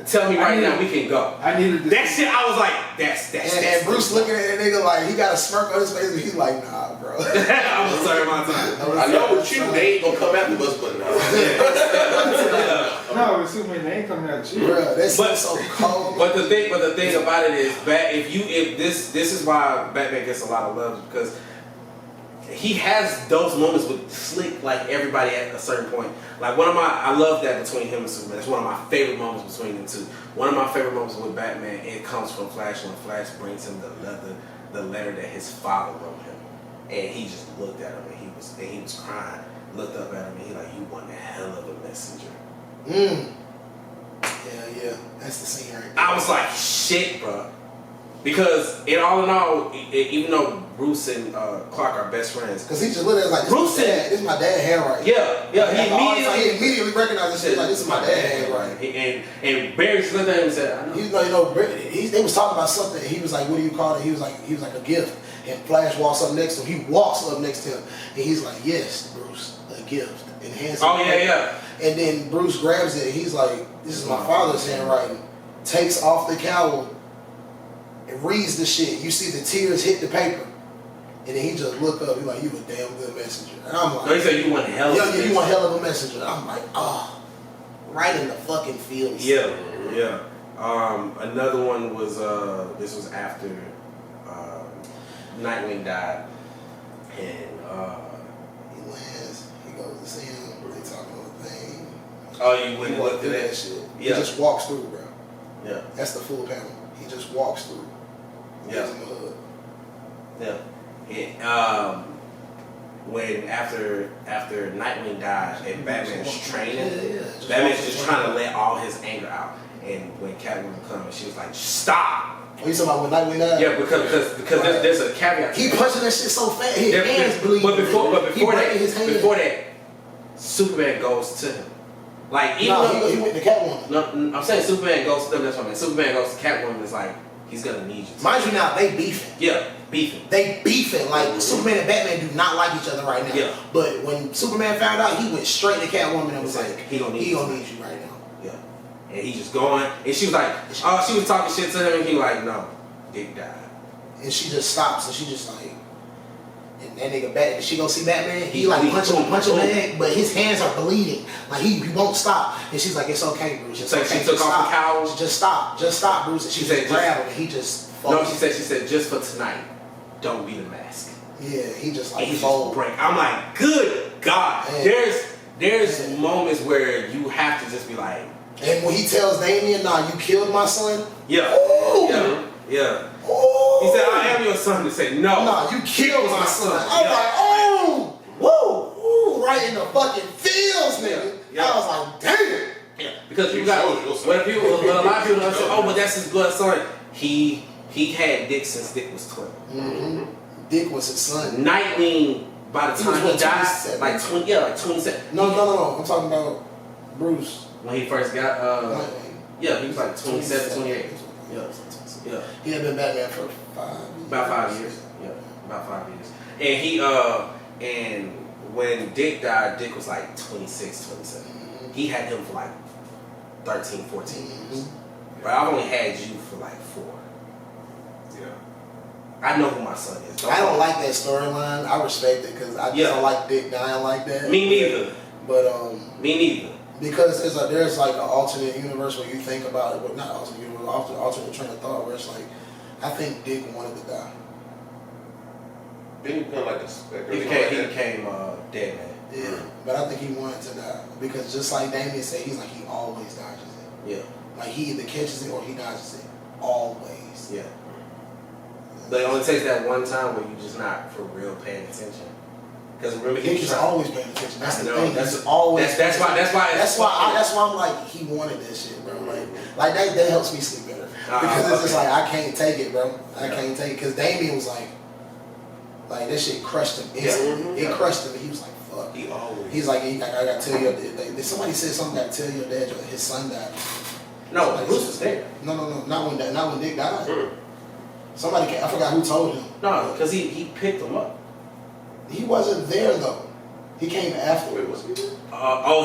Speaker 4: Tell me right now we can go.
Speaker 2: I needed this.
Speaker 4: That shit, I was like, that's.
Speaker 6: And Bruce looking at that nigga like he got a smirk on his face, and he's like, nah, bro.
Speaker 4: I'm gonna serve my time.
Speaker 5: I know with you, they ain't gonna come after us, but no.
Speaker 2: No, with Superman, they ain't coming at you.
Speaker 6: Bro, that's
Speaker 4: But-
Speaker 6: so cold.
Speaker 4: But the thing about it is, if this is why Batman gets a lot of love because he has those moments with slick like everybody at a certain point. Like I love that between him and Superman. That's one of my favorite moments between them two. One of my favorite moments with Batman, it comes from Flash when Flash brings him the letter that his father wrote him, and he just looked at him and he was crying. Looked up at him and he like, you one hell of a messenger.
Speaker 6: Yeah, that's the scene right there.
Speaker 4: I was like, shit, bro. Because in all, even though Bruce and Clark are best friends,
Speaker 6: Because he just looked at it like,
Speaker 4: Bruce
Speaker 6: this is my dad handwriting.
Speaker 4: he
Speaker 6: He immediately recognized this shit like, this is my dad handwriting.
Speaker 4: And Barry just looked at him and said, I know.
Speaker 6: They was talking about something. He was like, what do you call it? He was like a gift. And Flash walks up next to him. He walks up next to him. And he's like, yes, Bruce, a gift. And hands him the paper. And then Bruce grabs it. And he's like, this is my father's handwriting. Takes off the cowl and reads the shit. You see the tears hit the paper. And then he just look up. He's like, you a damn good messenger. And I'm like,
Speaker 4: No, he said you want hell.
Speaker 6: yeah, you one hell of a messenger. I'm like, right in the fucking feels.
Speaker 4: Yeah. Another one was this was after Nightwing died, and
Speaker 6: He lands. He goes to see him. They talking about the thing.
Speaker 4: you
Speaker 6: He
Speaker 4: wouldn't
Speaker 6: walked
Speaker 4: look
Speaker 6: through
Speaker 4: at
Speaker 6: that shit.
Speaker 4: Yeah.
Speaker 6: He just walks through, bro.
Speaker 4: Yeah.
Speaker 6: That's the full panel. He just walks through.
Speaker 4: Yeah.
Speaker 6: Gives him a hug.
Speaker 4: Yeah. When after Nightwing died and Batman's training, Batman's just trying to let all his anger out. And when Catwoman comes, she was like, "Stop!"
Speaker 6: Oh, you talking about when Nightwing died?
Speaker 4: Yeah, because there's a caveat.
Speaker 6: He punching that shit so fast, his hands bleeding.
Speaker 4: But before
Speaker 6: that,
Speaker 4: Superman goes to him. Like even
Speaker 6: no,
Speaker 4: though
Speaker 6: he went to Catwoman.
Speaker 4: No, I'm saying Superman goes to them. That's what I mean. Superman goes to Catwoman. Is like he's gonna need you.
Speaker 6: Mind you, now they beefing.
Speaker 4: Yeah, beefing.
Speaker 6: They beefing. Like Superman and Batman do not like each other right now.
Speaker 4: Yeah.
Speaker 6: But when Superman found out, he went straight to Catwoman and was like,
Speaker 4: he gonna need
Speaker 6: you right now.
Speaker 4: Yeah. And he just going, and she was like, she was talking shit to him, and he like, no, Dick died.
Speaker 6: And she just stops, and she just like, and that nigga Batman, she go see Batman, he like punch him in the head, but his hands are bleeding. Like he won't stop. And she's like, it's okay, Bruce. It's okay.
Speaker 4: She took off the cowl.
Speaker 6: Just stop, Bruce. And she just grabbed him, and he just
Speaker 4: she said, just for tonight, don't be the mask.
Speaker 6: Yeah, he just like
Speaker 4: fold. Break. I'm like, good God. Man. There's moments where you have to just be like.
Speaker 6: And when he tells Damian, nah, you killed my son.
Speaker 4: Yeah.
Speaker 6: Ooh.
Speaker 4: Yeah.
Speaker 6: Ooh.
Speaker 4: He said, I am your son. To say no.
Speaker 6: Nah, you killed my son. I was like, woo, right in the fucking feels, nigga.
Speaker 4: Yeah.
Speaker 6: I was like, damn.
Speaker 4: Yeah. Because you got a lot of people say, oh, but that's his blood son. He had Dick since Dick was 12.
Speaker 6: Mm-hmm. Dick was his son.
Speaker 4: Nightwing, by the time he died, like 27.
Speaker 6: No. I'm talking about Bruce.
Speaker 4: When he first got,
Speaker 6: Nightwing.
Speaker 4: Yeah, he was like 27, 28. Yeah.
Speaker 6: He had been Batman for 5 years.
Speaker 4: About 5 years. Yeah, about 5 years. And he, and when Dick died, Dick was like 26, 27. Mm-hmm. He had him for like 13, 14 years. Mm-hmm. But I've only had you for like 4. Yeah. I know who my son is.
Speaker 6: I don't like that storyline. I respect it because I just don't like Dick dying like that.
Speaker 4: Me neither.
Speaker 6: But
Speaker 4: me neither.
Speaker 6: Because there's like an alternate universe where you think about it, but not alternate universe, alternate train of thought where it's like, I think Dick wanted to die.
Speaker 5: Didn't he become like a specter?
Speaker 4: He became dead man.
Speaker 6: Yeah, but I think he wanted to die because just like Damian said, he's like he always dodges it.
Speaker 4: Yeah.
Speaker 6: Like he either catches it or he dodges it. Always.
Speaker 4: Yeah. But it only takes that one time where you're just not for real paying attention. Because remember,
Speaker 6: he's always paying attention. That's the thing.
Speaker 4: That's
Speaker 6: always.
Speaker 4: That's why
Speaker 6: I'm like, he wanted that shit, bro. Like that helps me sleep better because it's just like I can't take it, bro. I can't take it because Damian was like that shit crushed him instantly. It crushed him. And he was like, fuck. He's like, I gotta tell you. Somebody said something. I gotta tell your dad his son died.
Speaker 4: No, Bruce was there.
Speaker 6: No, not when Dick died. Somebody, I forgot who told him.
Speaker 4: No, because he picked him up.
Speaker 6: He wasn't there though. He came afterward. Was he there?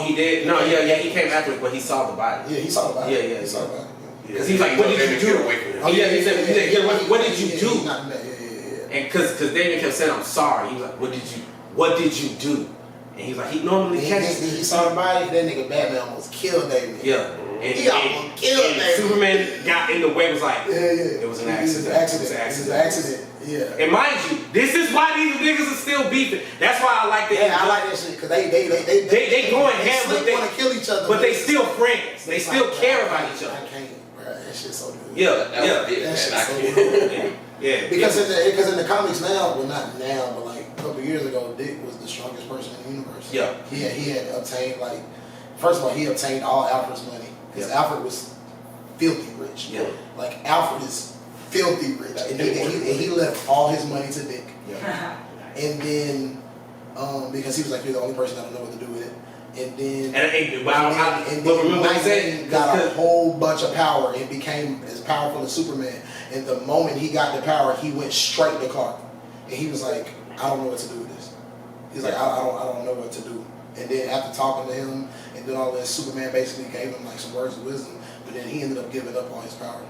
Speaker 4: He did. No, yeah, he came afterwards, but he saw the body.
Speaker 6: Yeah, he saw the body.
Speaker 4: Yeah,
Speaker 6: he saw the body.
Speaker 4: Because he's like, what did you do? He said, what did you do?
Speaker 6: Yeah.
Speaker 4: And because Damien kept saying, I'm sorry. He was like, what did you do? And he's like, he normally catches.
Speaker 6: He saw the body. That nigga Batman almost killed Damien.
Speaker 4: Yeah.
Speaker 6: And he almost killed Damien.
Speaker 4: Superman got in the way. Was like, it was an accident.
Speaker 6: It was an accident. Yeah.
Speaker 4: And mind you, this is why these niggas are still beefing. That's why I like that.
Speaker 6: Yeah, I like that shit because they
Speaker 4: going ham, but they
Speaker 6: want to kill each other.
Speaker 4: But they still friends. They still care about each other.
Speaker 6: I can't, bro. That shit's so good.
Speaker 4: Yeah.
Speaker 6: That shit's so good.
Speaker 4: Yeah.
Speaker 6: Because in the comics now, well not now, but like a couple years ago, Dick was the strongest person in the universe.
Speaker 5: Yeah.
Speaker 6: He had obtained first of all, he obtained all Alfred's money because Alfred was filthy rich.
Speaker 5: Yeah.
Speaker 6: Like Alfred is filthy rich, and he left all his money to Dick.
Speaker 4: Yeah.
Speaker 6: And then because he was like, you're the only person that will know what to do with it. And then Nightwing got a whole bunch of power and became as powerful as Superman. And the moment he got the power, he went straight to Clark. And he was like, I don't know what to do with this. He's like, I don't know what to do. And then after talking to him and doing all this, Superman basically gave him like some words of wisdom. But then he ended up giving up all his power.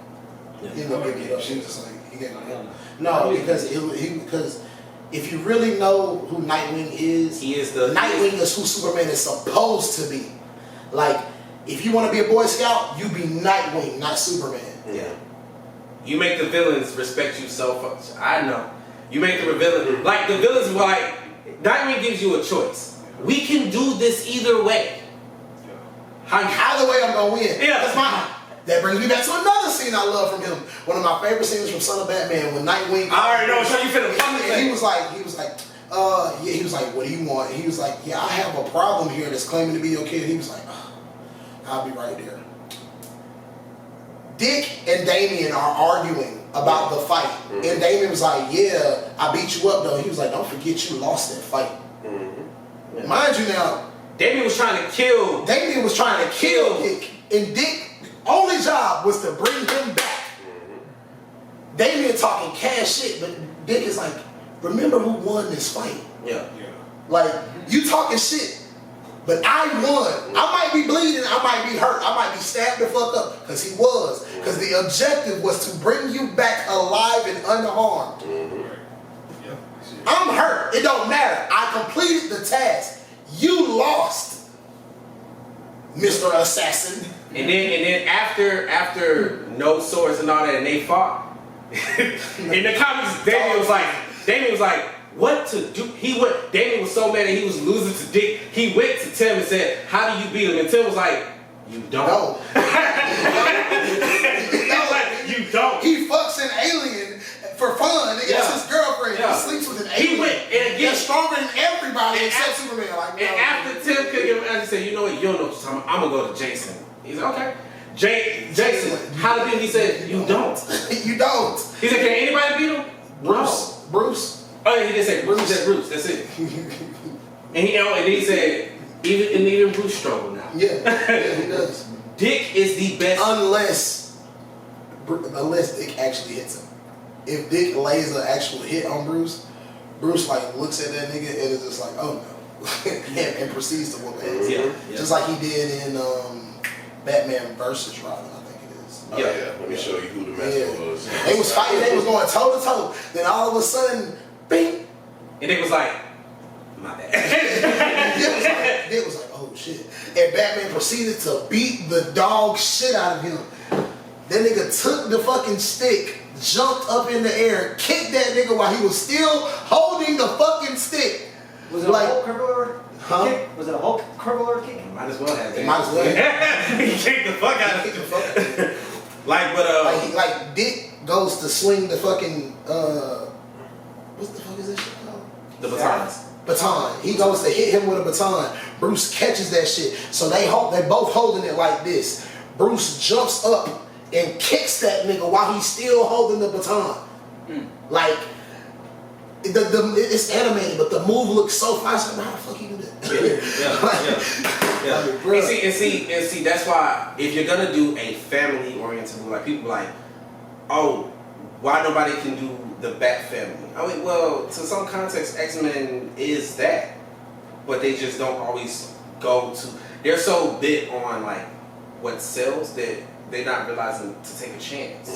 Speaker 6: He ended up giving it up. He was just like, he gave it up. No, because if you really know who Nightwing is, Nightwing is who Superman is supposed to be. Like, if you want to be a Boy Scout, you be Nightwing, not Superman.
Speaker 4: Yeah. You make the villains respect you so much. I know. You make the villain like the villains were like Nightwing gives you a choice. We can do this either way.
Speaker 6: Either way, I'm gonna win.
Speaker 4: Yeah,
Speaker 6: that's mine. That brings me back to another scene I love from him. One of my favorite scenes from Son of Batman when Nightwing.
Speaker 4: I already know. So you finna fucking
Speaker 6: he was like, what do you want? And he was like, yeah, I have a problem here that's claiming to be your kid. He was like, I'll be right there. Dick and Damian are arguing about the fight. Mm-hmm. And Damian was like, yeah, I beat you up though. He was like, don't forget you lost that fight. Mm-hmm. Yeah. Mind you now,
Speaker 4: Damian was trying to kill
Speaker 6: Dick. And Dick's only job was to bring him back. Mm-hmm. Damian talking cash shit, but Dick is like, remember who won this fight.
Speaker 4: Yeah.
Speaker 6: Like, you talking shit. But I won. I might be bleeding. I might be hurt. I might be stabbed the fuck up. Because he was. Because the objective was to bring you back alive and unharmed. Mm-hmm. I'm hurt. It don't matter. I completed the task. You lost, Mr. Assassin.
Speaker 4: And then after no swords and all that, and they fought. In the comics, Damian was like, what to do? Damian was so mad that he was losing to Dick. He went to Tim and said, how do you beat him? And Tim was like, you don't.
Speaker 6: No.
Speaker 4: You don't.
Speaker 6: He fucks an alien for fun. That's his girlfriend. Yeah. He sleeps with an alien.
Speaker 4: He went, and again,
Speaker 6: that's stronger than everybody except Superman. Like,
Speaker 4: and after Tim could give him, I said, you know what? You don't know what you're talking about. I'm going to go to Jason. He's like, okay. Jason, how to beat him? He said, you don't.
Speaker 6: You don't.
Speaker 4: He said, can anybody beat him?
Speaker 6: Bruce.
Speaker 4: No.
Speaker 6: Bruce.
Speaker 4: Oh, yeah, he did say Bruce. He said Bruce. That's it. And he said even Bruce struggle now.
Speaker 6: Yeah, he does.
Speaker 4: Dick is the best
Speaker 6: unless Dick actually hits him. If Dick lays an actual hit on Bruce like looks at that nigga and is just like, oh no, and proceeds to whoop ass.
Speaker 4: Yeah.
Speaker 6: Just like he did in Batman versus Robin, I think it is.
Speaker 5: Oh yeah, let me show you who the master was.
Speaker 6: They was fighting. They was going toe to toe. Then all of a sudden, bing.
Speaker 4: And Dick was like, my bad.
Speaker 6: Dick was like, oh shit. And Batman proceeded to beat the dog shit out of him. That nigga took the fucking stick, jumped up in the air, kicked that nigga while he was still holding the fucking stick.
Speaker 3: Was it like, a Hulk crippler kick? Was it a Hulk crippler kick?
Speaker 4: Might as well have.
Speaker 6: Might as well.
Speaker 4: He kicked the fuck out of him.
Speaker 6: Like Dick goes to swing the fucking what the fuck is that shit called?
Speaker 4: The batons.
Speaker 6: Baton. He goes to hit him with a baton. Bruce catches that shit. So they both holding it like this. Bruce jumps up and kicks that nigga while he's still holding the baton. Like it's animated, but the move looks so fast. Like, how the fuck you do that?
Speaker 4: Yeah. Like, and see, that's why if you're gonna do a family-oriented movie, like people like, oh, why nobody can do the Bat family? I mean, well, to some context, X-Men is that, but they just don't always go to. They're so big on like what sells that they're not realizing to take a chance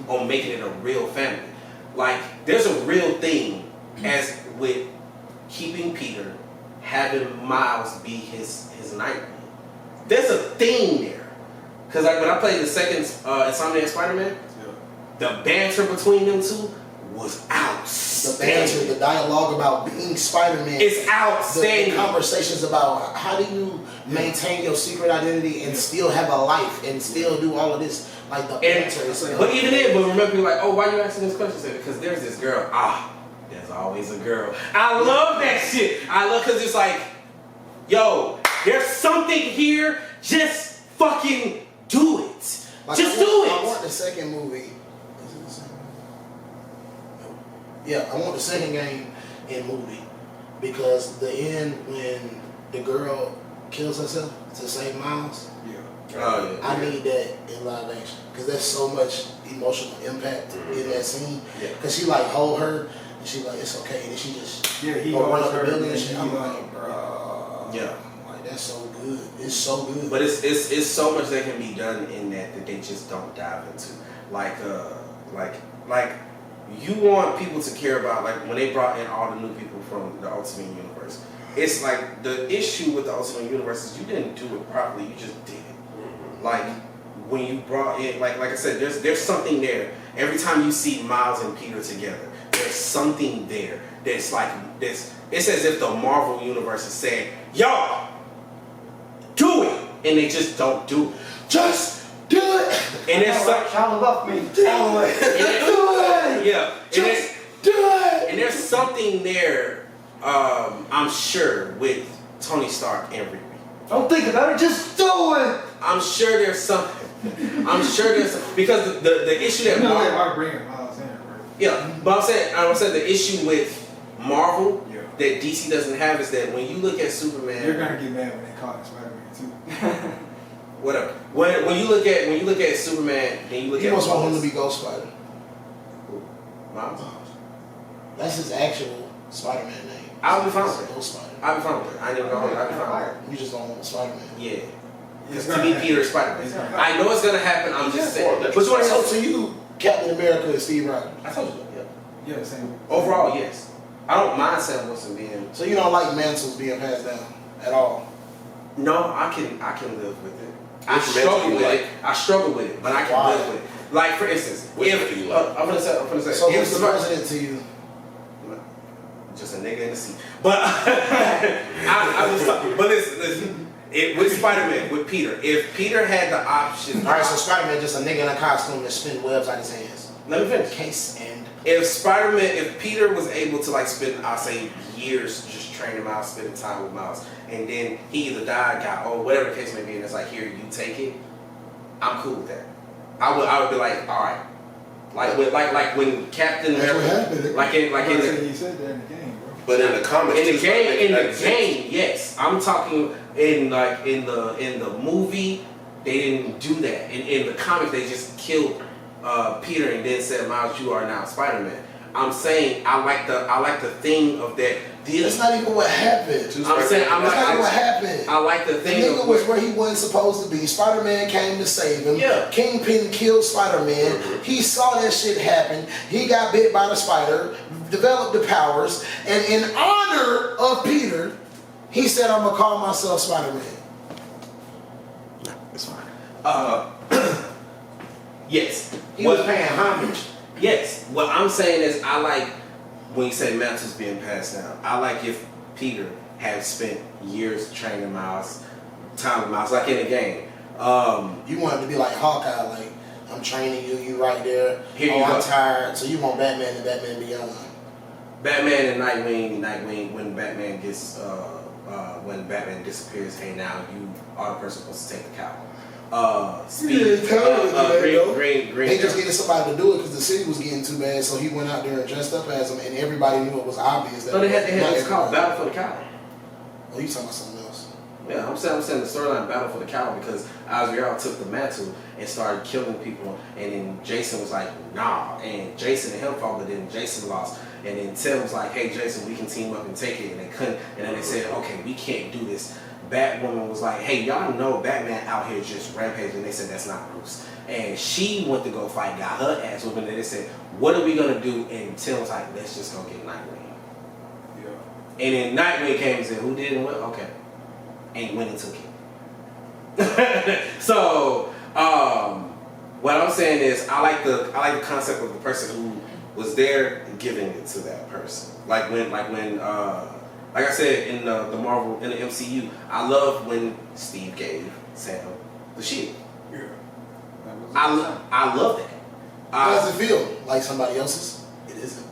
Speaker 4: on making it a real family. Like, there's a real thing as with keeping Peter, having Miles be his Nightwing. There's a thing there. Because like when I played the second Insomniac Spider-Man, the banter between them two was outstanding.
Speaker 6: The dialogue about being Spider-Man.
Speaker 4: It's outstanding.
Speaker 6: The conversations about how do you maintain your secret identity and still have a life and still do all of this. Like the banter.
Speaker 4: But even then, remember people like, oh, why are you asking this question? Because there's this girl. There's always a girl. I love that shit. I love because it's like, yo, there's something here. Just fucking do it.
Speaker 6: Like
Speaker 4: just do it.
Speaker 6: I want the second movie. Yeah, I want the second game in movie because the end when the girl kills herself to save Miles.
Speaker 2: Yeah.
Speaker 4: Oh yeah.
Speaker 6: I need that in live action because there's so much emotional impact in that scene.
Speaker 4: Yeah.
Speaker 6: Because she like hold her and she like it's okay, and then she just
Speaker 2: Yeah, he
Speaker 6: go run
Speaker 2: holds
Speaker 6: up the
Speaker 2: her
Speaker 6: building
Speaker 2: and
Speaker 6: and shit.
Speaker 2: he
Speaker 6: I'm like, bro.
Speaker 4: Yeah.
Speaker 6: Like that's so good. It's so good.
Speaker 4: But it's so much that can be done in that they just don't dive into. Like you want people to care about, like when they brought in all the new people from the Ultimate Universe. It's like the issue with the Ultimate Universe is you didn't do it properly, you just did it. Like when you brought in, like I said, there's something there. Every time you see Miles and Peter together, there's something there that's like this. It's as if the Marvel Universe is saying, y'all, do it, and they just don't do it.
Speaker 6: Just do it.
Speaker 4: And there's some,
Speaker 3: Shia LaBeouf me.
Speaker 6: Do it.
Speaker 4: yeah,
Speaker 6: Just do it.
Speaker 4: and there's something there, I'm sure, with Tony Stark and Riri.
Speaker 3: Don't think about it, just do it.
Speaker 4: I'm sure there's something. I'm sure there's because the issue that
Speaker 2: You know they
Speaker 4: Marvel,
Speaker 2: are bringing Miles in, right?
Speaker 4: yeah, but I'm saying the issue with Marvel
Speaker 2: Yeah.
Speaker 4: that DC doesn't have is that when you look at Superman,
Speaker 2: You're gonna get mad when they call it Spider-Man too.
Speaker 4: whatever. When you look at Superman, then you look
Speaker 6: He
Speaker 4: at
Speaker 6: must want him to be Ghost Spider.
Speaker 4: Miles.
Speaker 6: That's his actual Spider-Man name.
Speaker 4: I'll be fine with it.
Speaker 6: Ghost Spider.
Speaker 4: I'll be fine with it. I ain't even gonna hold it. I'll be fine with it.
Speaker 6: You just don't want Spider-Man.
Speaker 4: Yeah.
Speaker 2: It's
Speaker 4: To
Speaker 2: gonna
Speaker 4: me,
Speaker 2: happen.
Speaker 4: Peter is Spider-Man.
Speaker 2: It's gonna
Speaker 4: I know it's gonna happen. I'm just saying. But you want
Speaker 6: So
Speaker 4: to
Speaker 6: to you, Captain America is Steve Rogers.
Speaker 4: I told you. Yeah.
Speaker 2: Yeah, same.
Speaker 4: Overall, yes. I don't mind Sam Wilson being.
Speaker 6: So you don't like mantles being passed down at all.
Speaker 4: No, I can live with it. I
Speaker 5: Which
Speaker 4: struggle
Speaker 5: mantle you
Speaker 4: with
Speaker 5: like?
Speaker 4: it. I struggle with it, but I can
Speaker 6: Why?
Speaker 4: live with it. Like for instance,
Speaker 5: Which
Speaker 4: if
Speaker 5: mantle you like?
Speaker 4: I'm gonna say,
Speaker 6: So
Speaker 4: if
Speaker 6: who's the
Speaker 4: somebody-
Speaker 6: president to you?
Speaker 4: just a nigga in the seat. But I was talking. But listen. With Spider-Man, with Peter, if Peter had the option,
Speaker 6: All right, so Spider-Man just a nigga in a costume that spin webs out his hands.
Speaker 4: let me finish.
Speaker 6: Case and
Speaker 4: If Peter was able to like spend, I'll say years just training Miles, spending time with Miles, and then he either died, got old, whatever the case may be, and it's like, here, you take it, I'm cool with that. I would be like, all right, like when Captain
Speaker 6: That's what
Speaker 4: America,
Speaker 6: happened.
Speaker 4: like in the
Speaker 2: You said that in the game, bro.
Speaker 5: But in the comics,
Speaker 4: in the
Speaker 5: too,
Speaker 4: game,
Speaker 5: like,
Speaker 4: yes, I'm talking in the movie, they didn't do that. In the comics, they just killed Peter and then said, Miles, you are now Spider-Man. I'm saying I like the thing of that.
Speaker 6: that's not even what happened.
Speaker 4: I'm saying
Speaker 6: That's not what happened.
Speaker 4: I like the
Speaker 6: The
Speaker 4: thing
Speaker 6: nigga
Speaker 4: of
Speaker 6: was where he wasn't supposed to be. Spider-Man came to save him.
Speaker 4: Yeah.
Speaker 6: Kingpin killed Spider-Man. He saw that shit happen. He got bit by the spider, developed the powers, and in honor of Peter, he said, I'm gonna call myself Spider-Man.
Speaker 4: It's fine. Yes.
Speaker 6: He was paying homage.
Speaker 4: Yes. What I'm saying is I like when you say mantles being passed down. I like if Peter had spent years training Miles, time with Miles, like in the game.
Speaker 6: You want him to be like Hawkeye, like, I'm training you, you right there.
Speaker 4: Here you
Speaker 6: I'm
Speaker 4: go.
Speaker 6: tired. So you want Batman and Batman Beyond.
Speaker 4: Batman and Nightwing, when Batman gets when Batman disappears, hey, now you are the person supposed to take the cowl. Speed, green.
Speaker 6: They just needed somebody to do it because the city was getting too bad, so he went out there and dressed up as him, and everybody knew it was obvious that.
Speaker 4: So they had
Speaker 6: not
Speaker 4: it's called
Speaker 6: everybody.
Speaker 4: Battle for the Cowl.
Speaker 6: Oh, you talking about something else?
Speaker 4: Yeah, I'm saying the storyline Battle for the Cowl because Azrael took the mantle and started killing people, and then Jason was like, nah, and Jason and him fought, but then Jason lost, and then Tim was like, hey Jason, we can team up and take it, and they couldn't, and then they said, okay, we can't do this. Batwoman was like, hey, y'all know Batman out here just rampaging, and they said that's not Bruce, and she went to go fight, got her ass whooped, and they said, what are we gonna do? And Tim was like, let's just go get Nightwing.
Speaker 2: Yeah.
Speaker 4: And then Nightwing came and said, who did and what? Okay. And he went and took it. So, what I'm saying is I like the concept of the person who was there giving it to that person. Like I said in the Marvel, in the MCU, I love when Steve gave Sam the shield.
Speaker 2: Yeah. That was
Speaker 4: I love that.
Speaker 6: How does it feel? Like somebody else's? It isn't.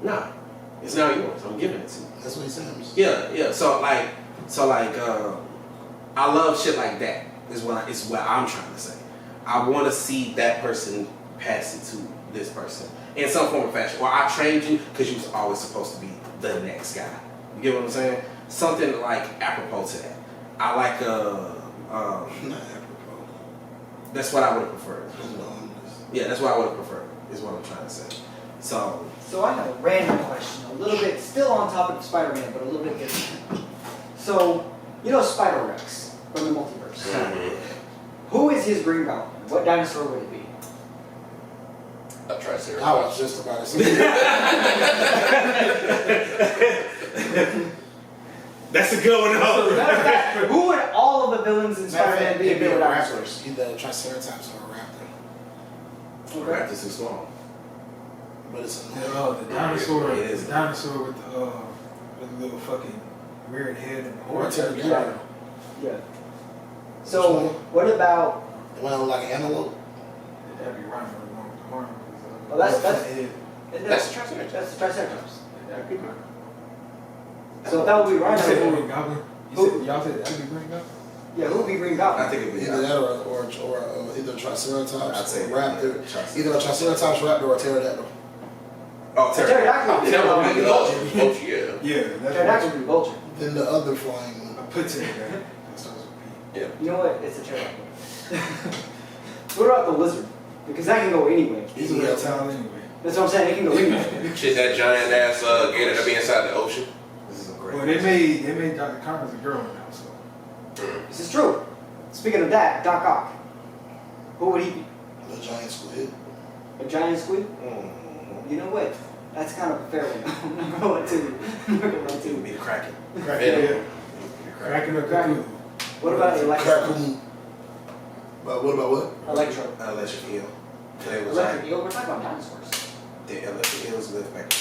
Speaker 4: Nah, it's now yours. I'm giving it to you.
Speaker 6: That's what he said.
Speaker 4: Yeah. So I love shit like that. Is what I'm trying to say. I want to see that person pass it to this person, in some form of fashion. Or I trained you because you was always supposed to be the next guy. You get what I'm saying? Something like apropos to that. I like
Speaker 1: Not apropos.
Speaker 4: that's what I would have preferred.
Speaker 1: No, I'm just.
Speaker 4: Yeah, that's what I would have preferred. Is what I'm trying to say. So
Speaker 3: So I have a random question, a little bit still on topic of Spider-Man, but a little bit different. So you know Spider-Rex from the multiverse. Who is his Green Goblin? What dinosaur would it be?
Speaker 5: I tried to
Speaker 6: I was just about to say.
Speaker 4: that's a good one.
Speaker 3: Matter of fact, who would all of the villains in Spider-Man be if they were
Speaker 6: raptor.
Speaker 3: dinosaurs?
Speaker 6: Either a Triceratops or a raptor.
Speaker 3: Okay.
Speaker 4: Raptors too small.
Speaker 6: But it's
Speaker 2: The,
Speaker 6: annoying.
Speaker 2: the dinosaur,
Speaker 4: It is.
Speaker 2: the dinosaur with the little fucking weird head and
Speaker 6: Or a
Speaker 2: horns.
Speaker 6: pterodactyl.
Speaker 3: Yeah. So what about?
Speaker 6: Well, like an antelope.
Speaker 2: That'd be rhino along with the horn.
Speaker 3: Well, that's-
Speaker 2: head.
Speaker 5: That's the Triceratops.
Speaker 3: That's the Triceratops.
Speaker 2: That'd be rhino.
Speaker 3: So that would be
Speaker 2: You said
Speaker 3: Rhino.
Speaker 2: Green Goblin.
Speaker 3: Who?
Speaker 2: Y'all said that'd be Green Goblin.
Speaker 3: Yeah, who would be Green
Speaker 4: I
Speaker 3: Goblin?
Speaker 4: think it'd be
Speaker 1: Either that or either a
Speaker 4: I'd
Speaker 1: Triceratops
Speaker 4: say
Speaker 1: or a raptor.
Speaker 4: Triceratops.
Speaker 1: Either a Triceratops, raptor, or a pterodactyl.
Speaker 4: Oh,
Speaker 3: Pterodactyl would be
Speaker 5: Pterodactyl.
Speaker 3: Vulture.
Speaker 5: Vulture, yeah.
Speaker 2: Yeah,
Speaker 3: Pterodactyl
Speaker 2: that's
Speaker 3: would be Vulture.
Speaker 1: Then the other flying one.
Speaker 2: I put to that. That starts with
Speaker 5: Yeah.
Speaker 3: You know what? It's a pterodactyl. What about the lizard? Because that can go anyway.
Speaker 2: P. He's a reptile anyway.
Speaker 3: That's what I'm saying. It can go anywhere.
Speaker 5: Shit, that giant ass gator that be inside the ocean.
Speaker 4: This is a great.
Speaker 2: Well, they made Dr. Connor's a girl now, so.
Speaker 3: This is true. Speaking of that, Doc Ock. Who would he be?
Speaker 1: The giant squid.
Speaker 3: A giant squid?
Speaker 4: Mhm.
Speaker 3: You know what? That's kind of a fair one. I'm not gonna lie to you. I'm not gonna lie to
Speaker 4: It would
Speaker 3: you.
Speaker 4: be the Kraken.
Speaker 2: Yeah. Cracking up
Speaker 3: Cracking.
Speaker 2: Cthulhu.
Speaker 3: What about Electro?
Speaker 1: Raccoon. But what about what?
Speaker 3: Electro.
Speaker 4: Electric eel. They was
Speaker 3: Electric
Speaker 4: like
Speaker 3: eel? We're talking about dinosaurs.
Speaker 4: the electric eels live back.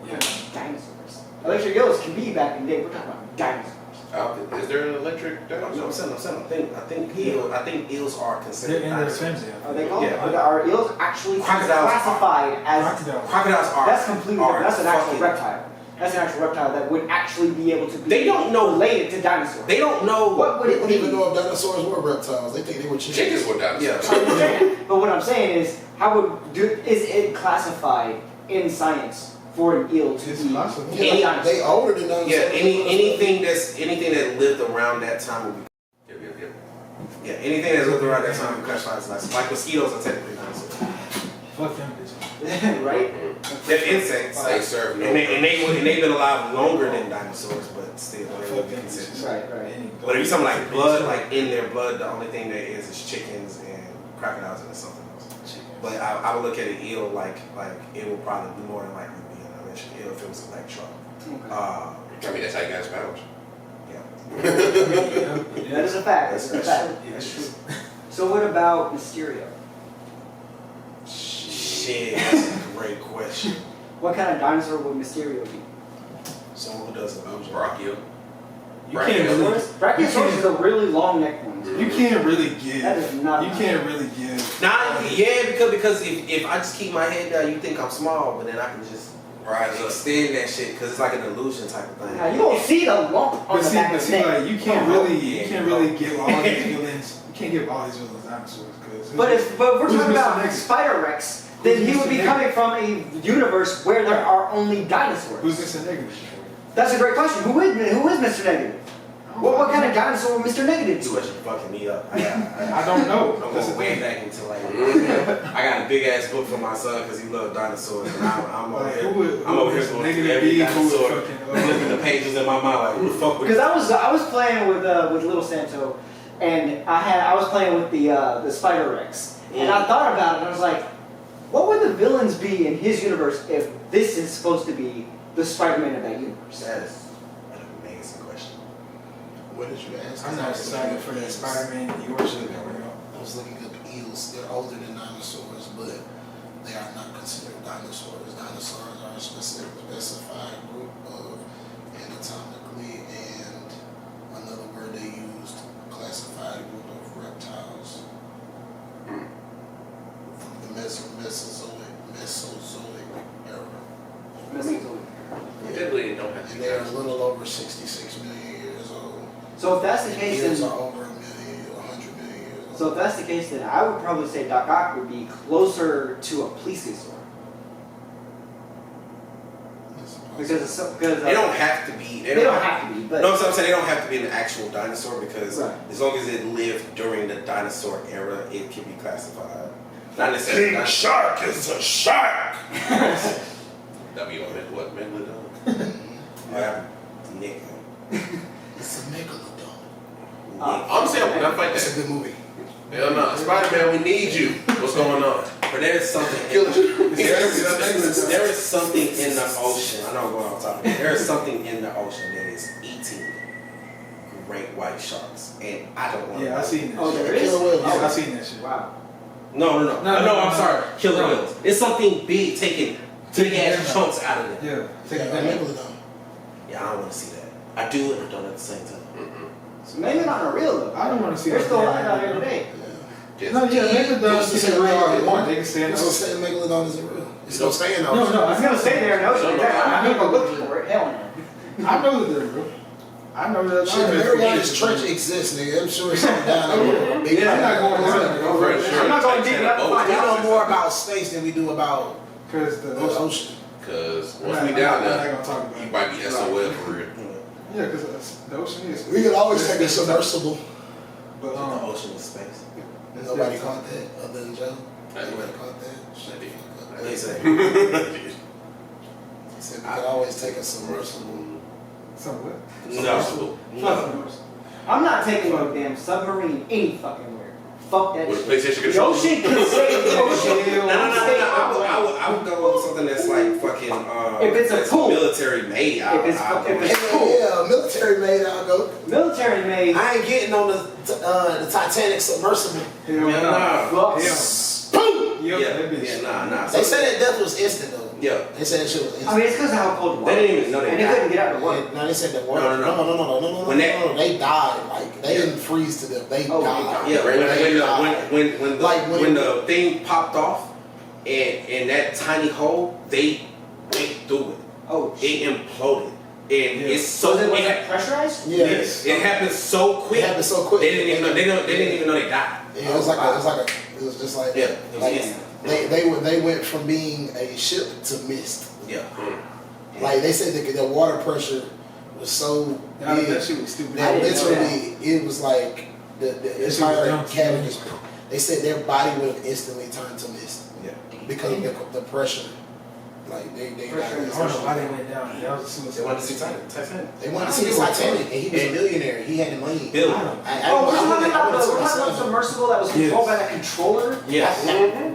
Speaker 2: Yeah.
Speaker 3: Dinosaurs. Electric eels can be back in the day. We're talking about dinosaurs.
Speaker 5: Is there an electric
Speaker 4: No,
Speaker 5: dinosaur?
Speaker 4: I'm saying. I think eels are
Speaker 2: They're
Speaker 4: considered
Speaker 2: in their
Speaker 4: dinosaurs.
Speaker 2: family.
Speaker 3: Are they called?
Speaker 4: Yeah.
Speaker 3: Are eels actually
Speaker 4: Crocodiles
Speaker 3: classified as?
Speaker 2: Crocodile.
Speaker 4: Crocodiles are.
Speaker 3: That's completely
Speaker 4: are
Speaker 3: different. That's an actual
Speaker 4: fucking-
Speaker 3: reptile. That's an actual reptile that would actually be able to be.
Speaker 4: They don't know.
Speaker 3: related to dinosaurs.
Speaker 4: They don't know.
Speaker 3: What would
Speaker 1: They
Speaker 3: it
Speaker 1: don't
Speaker 3: be?
Speaker 1: even know if dinosaurs were reptiles. They think they were chickens.
Speaker 5: Chickens were dinosaurs.
Speaker 4: Yeah.
Speaker 3: But what I'm saying is, is it classified in science for an eel to
Speaker 2: It's
Speaker 3: be
Speaker 2: classified.
Speaker 3: a
Speaker 1: Yeah,
Speaker 3: dinosaur?
Speaker 1: they older than dinosaurs.
Speaker 4: Yeah. Anything that lived around that time would be.
Speaker 5: Yep.
Speaker 4: Yeah. Anything that lived around that time would be classified as dinosaurs. Like mosquitoes are technically dinosaurs.
Speaker 2: Fuck them bitches.
Speaker 3: Right?
Speaker 4: They're insects.
Speaker 5: They serve no
Speaker 4: And they've been alive longer than dinosaurs, but still they
Speaker 2: Fuck
Speaker 4: would be
Speaker 2: them
Speaker 4: considered.
Speaker 2: bitches.
Speaker 3: Right, right.
Speaker 2: They ain't
Speaker 4: But if you something like blood, like in their blood, the only thing there is chickens and crocodiles and something else.
Speaker 2: chicken.
Speaker 4: But I would look at an eel like it would probably be more than likely be an electric eel if it was electro.
Speaker 3: Okay.
Speaker 5: I mean, that's how you got his powers.
Speaker 4: Yeah.
Speaker 3: That is a fact. That's a fact.
Speaker 4: That's true.
Speaker 3: So what about Mysterio?
Speaker 4: Shit, that's a great question.
Speaker 3: What kind of dinosaur would Mysterio be?
Speaker 4: Someone who does illusion.
Speaker 5: Brachio.
Speaker 2: You can't really.
Speaker 3: Brachiosaurus is a really long neck one.
Speaker 2: You can't really give.
Speaker 3: That is not.
Speaker 2: You can't really give.
Speaker 4: Nah, yeah, because if I just keep my head down, you think I'm small, but then I can just extend that shit because it's like an illusion type of thing.
Speaker 3: Now, you don't see the lump on
Speaker 2: But
Speaker 3: the
Speaker 2: see,
Speaker 3: back of the neck.
Speaker 2: like you can't really give all these villains. You can't give all these villains dinosaurs because.
Speaker 3: But if we're
Speaker 2: Who's
Speaker 3: talking
Speaker 2: Mr.
Speaker 3: about
Speaker 2: Negative?
Speaker 3: Spider-Rex, then he would be coming from a universe where there are only dinosaurs.
Speaker 2: Who's Mr. Negative?
Speaker 3: That's a great question. Who is Mr. Negative? What kind of dinosaur would Mr. Negative
Speaker 4: You
Speaker 3: be?
Speaker 4: wasn't fucking me up.
Speaker 2: I don't know.
Speaker 4: I'm
Speaker 2: That's the
Speaker 4: going way
Speaker 2: thing.
Speaker 4: back into like I got a big ass book for my son because he loves dinosaurs. And I'm over
Speaker 2: Like,
Speaker 4: here.
Speaker 2: who would
Speaker 4: I'm over here
Speaker 2: Mr.
Speaker 4: going
Speaker 2: Negative
Speaker 4: through every
Speaker 2: be? Who would
Speaker 4: dinosaur,
Speaker 2: fucking?
Speaker 4: flipping the pages in my mind like, who the fuck would?
Speaker 3: Because I was playing with Little Santo, and I was playing with the Spider-Rex, and I thought about it, and I was like, what would the villains be in his universe if this is supposed to be the Spider-Man of that universe?
Speaker 4: That is an amazing question.
Speaker 1: What did you ask?
Speaker 2: I'm not excited for that Spider-Man New York shit coming out.
Speaker 1: I was looking up eels. They're older than dinosaurs, but they are not considered dinosaurs. Dinosaurs are a specified group of anatomically and another word they used, classified group of reptiles from the Mesozoic era.
Speaker 5: Typically, they don't have
Speaker 1: And
Speaker 5: to.
Speaker 1: they are a little over 66 million years old.
Speaker 3: So if that's the case,
Speaker 1: Eels
Speaker 3: then
Speaker 1: are over 100 million years old.
Speaker 3: so if that's the case, then I would probably say Doc Ock would be closer to a plesiosaur. Because it's so, because
Speaker 4: They don't have to be.
Speaker 3: they don't have to be, but
Speaker 4: No, I'm saying they don't have to be an actual dinosaur because
Speaker 3: Right.
Speaker 4: as long as it lived during the dinosaur era, it can be classified. Not necessarily.
Speaker 5: King Shark is a shark. That be on it. What Megalodon?
Speaker 4: Nick.
Speaker 6: It's a megalodon.
Speaker 5: I'm saying we're not fight
Speaker 6: It's a
Speaker 5: that.
Speaker 6: good movie.
Speaker 5: Hell no, Spider-Man, we need you. What's going on?
Speaker 4: But there's something.
Speaker 5: Kill it.
Speaker 4: There is something in the ocean. I know I'm going off topic. There is something in the ocean that is eating great white sharks, and I don't want.
Speaker 2: Yeah, I seen that.
Speaker 3: Oh,
Speaker 2: shit.
Speaker 3: there is?
Speaker 6: Killer whales.
Speaker 2: Yeah, I seen that shit.
Speaker 3: wow.
Speaker 4: No. I'm sorry. Killer
Speaker 2: No.
Speaker 4: whales. It's something big taking big ass chunks out of them.
Speaker 2: Yeah, take
Speaker 6: Yeah,
Speaker 2: it back.
Speaker 6: megalodon.
Speaker 4: Yeah, I don't want to see that. I do and I don't at the same time.
Speaker 3: So maybe not a real though.
Speaker 2: I don't want to see
Speaker 3: They're
Speaker 2: that.
Speaker 3: still alive out here today.
Speaker 2: No, yeah, Megalodon
Speaker 6: Who's to
Speaker 2: can
Speaker 6: say
Speaker 2: be real all they
Speaker 6: Megalodon?
Speaker 2: want. They can stay in the
Speaker 6: Who's to
Speaker 2: ocean.
Speaker 6: say megalodon isn't real?
Speaker 5: It's gonna stay in
Speaker 2: No,
Speaker 5: those.
Speaker 2: no,
Speaker 3: It's gonna stay there in the ocean.
Speaker 5: No, no,
Speaker 3: I'm not gonna
Speaker 2: I-
Speaker 3: look for it. Hell no.
Speaker 2: I know that they're real. I know that.
Speaker 6: Shit, the Marianas Trench exists, nigga. I'm sure it's something down there. Big
Speaker 2: Yeah, I'm not going down there.
Speaker 5: I'm pretty sure
Speaker 3: I'm not going deep enough to
Speaker 6: We
Speaker 3: find
Speaker 6: know
Speaker 3: out.
Speaker 6: more about space than we do about
Speaker 2: Because the
Speaker 6: the
Speaker 2: ocean.
Speaker 6: ocean.
Speaker 5: Cause
Speaker 2: I'm
Speaker 5: once
Speaker 2: not-
Speaker 5: we
Speaker 2: I'm
Speaker 5: down
Speaker 2: not
Speaker 5: there,
Speaker 2: gonna talk about
Speaker 5: you
Speaker 2: it.
Speaker 5: might be SOL for real.
Speaker 2: Yeah, because the ocean is.
Speaker 6: We could always take a submersible.
Speaker 2: But
Speaker 4: The ocean is space.
Speaker 6: Nobody caught that other than Joe.
Speaker 5: I did.
Speaker 6: Nobody caught that. Shut the fuck
Speaker 4: What
Speaker 6: up.
Speaker 4: do you say?
Speaker 6: He said we could always take a submersible.
Speaker 2: somewhat.
Speaker 5: Submersible.
Speaker 4: No.
Speaker 3: I'm not taking no damn submarine any fucking where. Fuck that
Speaker 5: With
Speaker 3: shit.
Speaker 5: PlayStation
Speaker 3: The
Speaker 5: controller.
Speaker 3: ocean can save the ocean.
Speaker 4: No. I would go with something that's like fucking.
Speaker 3: If it's a
Speaker 4: that's
Speaker 3: pool.
Speaker 4: military made.
Speaker 3: If it's cool.
Speaker 6: Yeah, military made. I'll go.
Speaker 3: Military made.
Speaker 6: I ain't getting on the Titanic submersible.
Speaker 2: Hell
Speaker 4: Yeah,
Speaker 2: no.
Speaker 4: nah.
Speaker 3: Fuck.
Speaker 6: Boom!
Speaker 2: Yep, that bitch.
Speaker 4: Yeah, nah.
Speaker 6: They said that death was instant though.
Speaker 4: Yeah.
Speaker 6: They said that shit was instant.
Speaker 3: I mean, it's because of how cold the water
Speaker 4: They didn't even know
Speaker 3: is.
Speaker 4: they
Speaker 3: And they
Speaker 4: died.
Speaker 3: couldn't get out of the water.
Speaker 6: No, they said that water.
Speaker 4: No. When
Speaker 6: No. They died. Like they didn't freeze to death. They
Speaker 3: Oh,
Speaker 6: died.
Speaker 4: Yeah,
Speaker 6: They died.
Speaker 4: when the thing popped off and that tiny hole, they went through it.
Speaker 3: Oh,
Speaker 4: It imploded. And it's
Speaker 3: so
Speaker 4: so
Speaker 3: was it pressurized?
Speaker 6: Yeah.
Speaker 4: it happened so quick.
Speaker 6: It happened so quick.
Speaker 4: They didn't even know they didn't even know they died.
Speaker 6: Yeah, it was like it was just like
Speaker 4: Yeah, it was
Speaker 6: like
Speaker 4: instant.
Speaker 6: they went from being a ship to mist.
Speaker 4: Yeah.
Speaker 6: Like they said that the water pressure was so
Speaker 2: That
Speaker 6: big
Speaker 2: shit was stupid.
Speaker 6: that
Speaker 3: I didn't know
Speaker 6: literally it was like the
Speaker 2: shit was
Speaker 6: entire
Speaker 2: dumb.
Speaker 6: cabin. They said their body would have instantly turned to mist
Speaker 4: Yeah.
Speaker 6: because of the pressure. Like they
Speaker 3: Pressure.
Speaker 6: got
Speaker 2: I don't know why they went down. That was a
Speaker 4: They
Speaker 2: suicide.
Speaker 4: wanted to see Titanic.
Speaker 6: They wanted to see the Titanic, and he was a millionaire. He had the money.
Speaker 4: Bill.
Speaker 3: Oh, we're talking about the submersible that was controlled by that controller?
Speaker 4: Yes.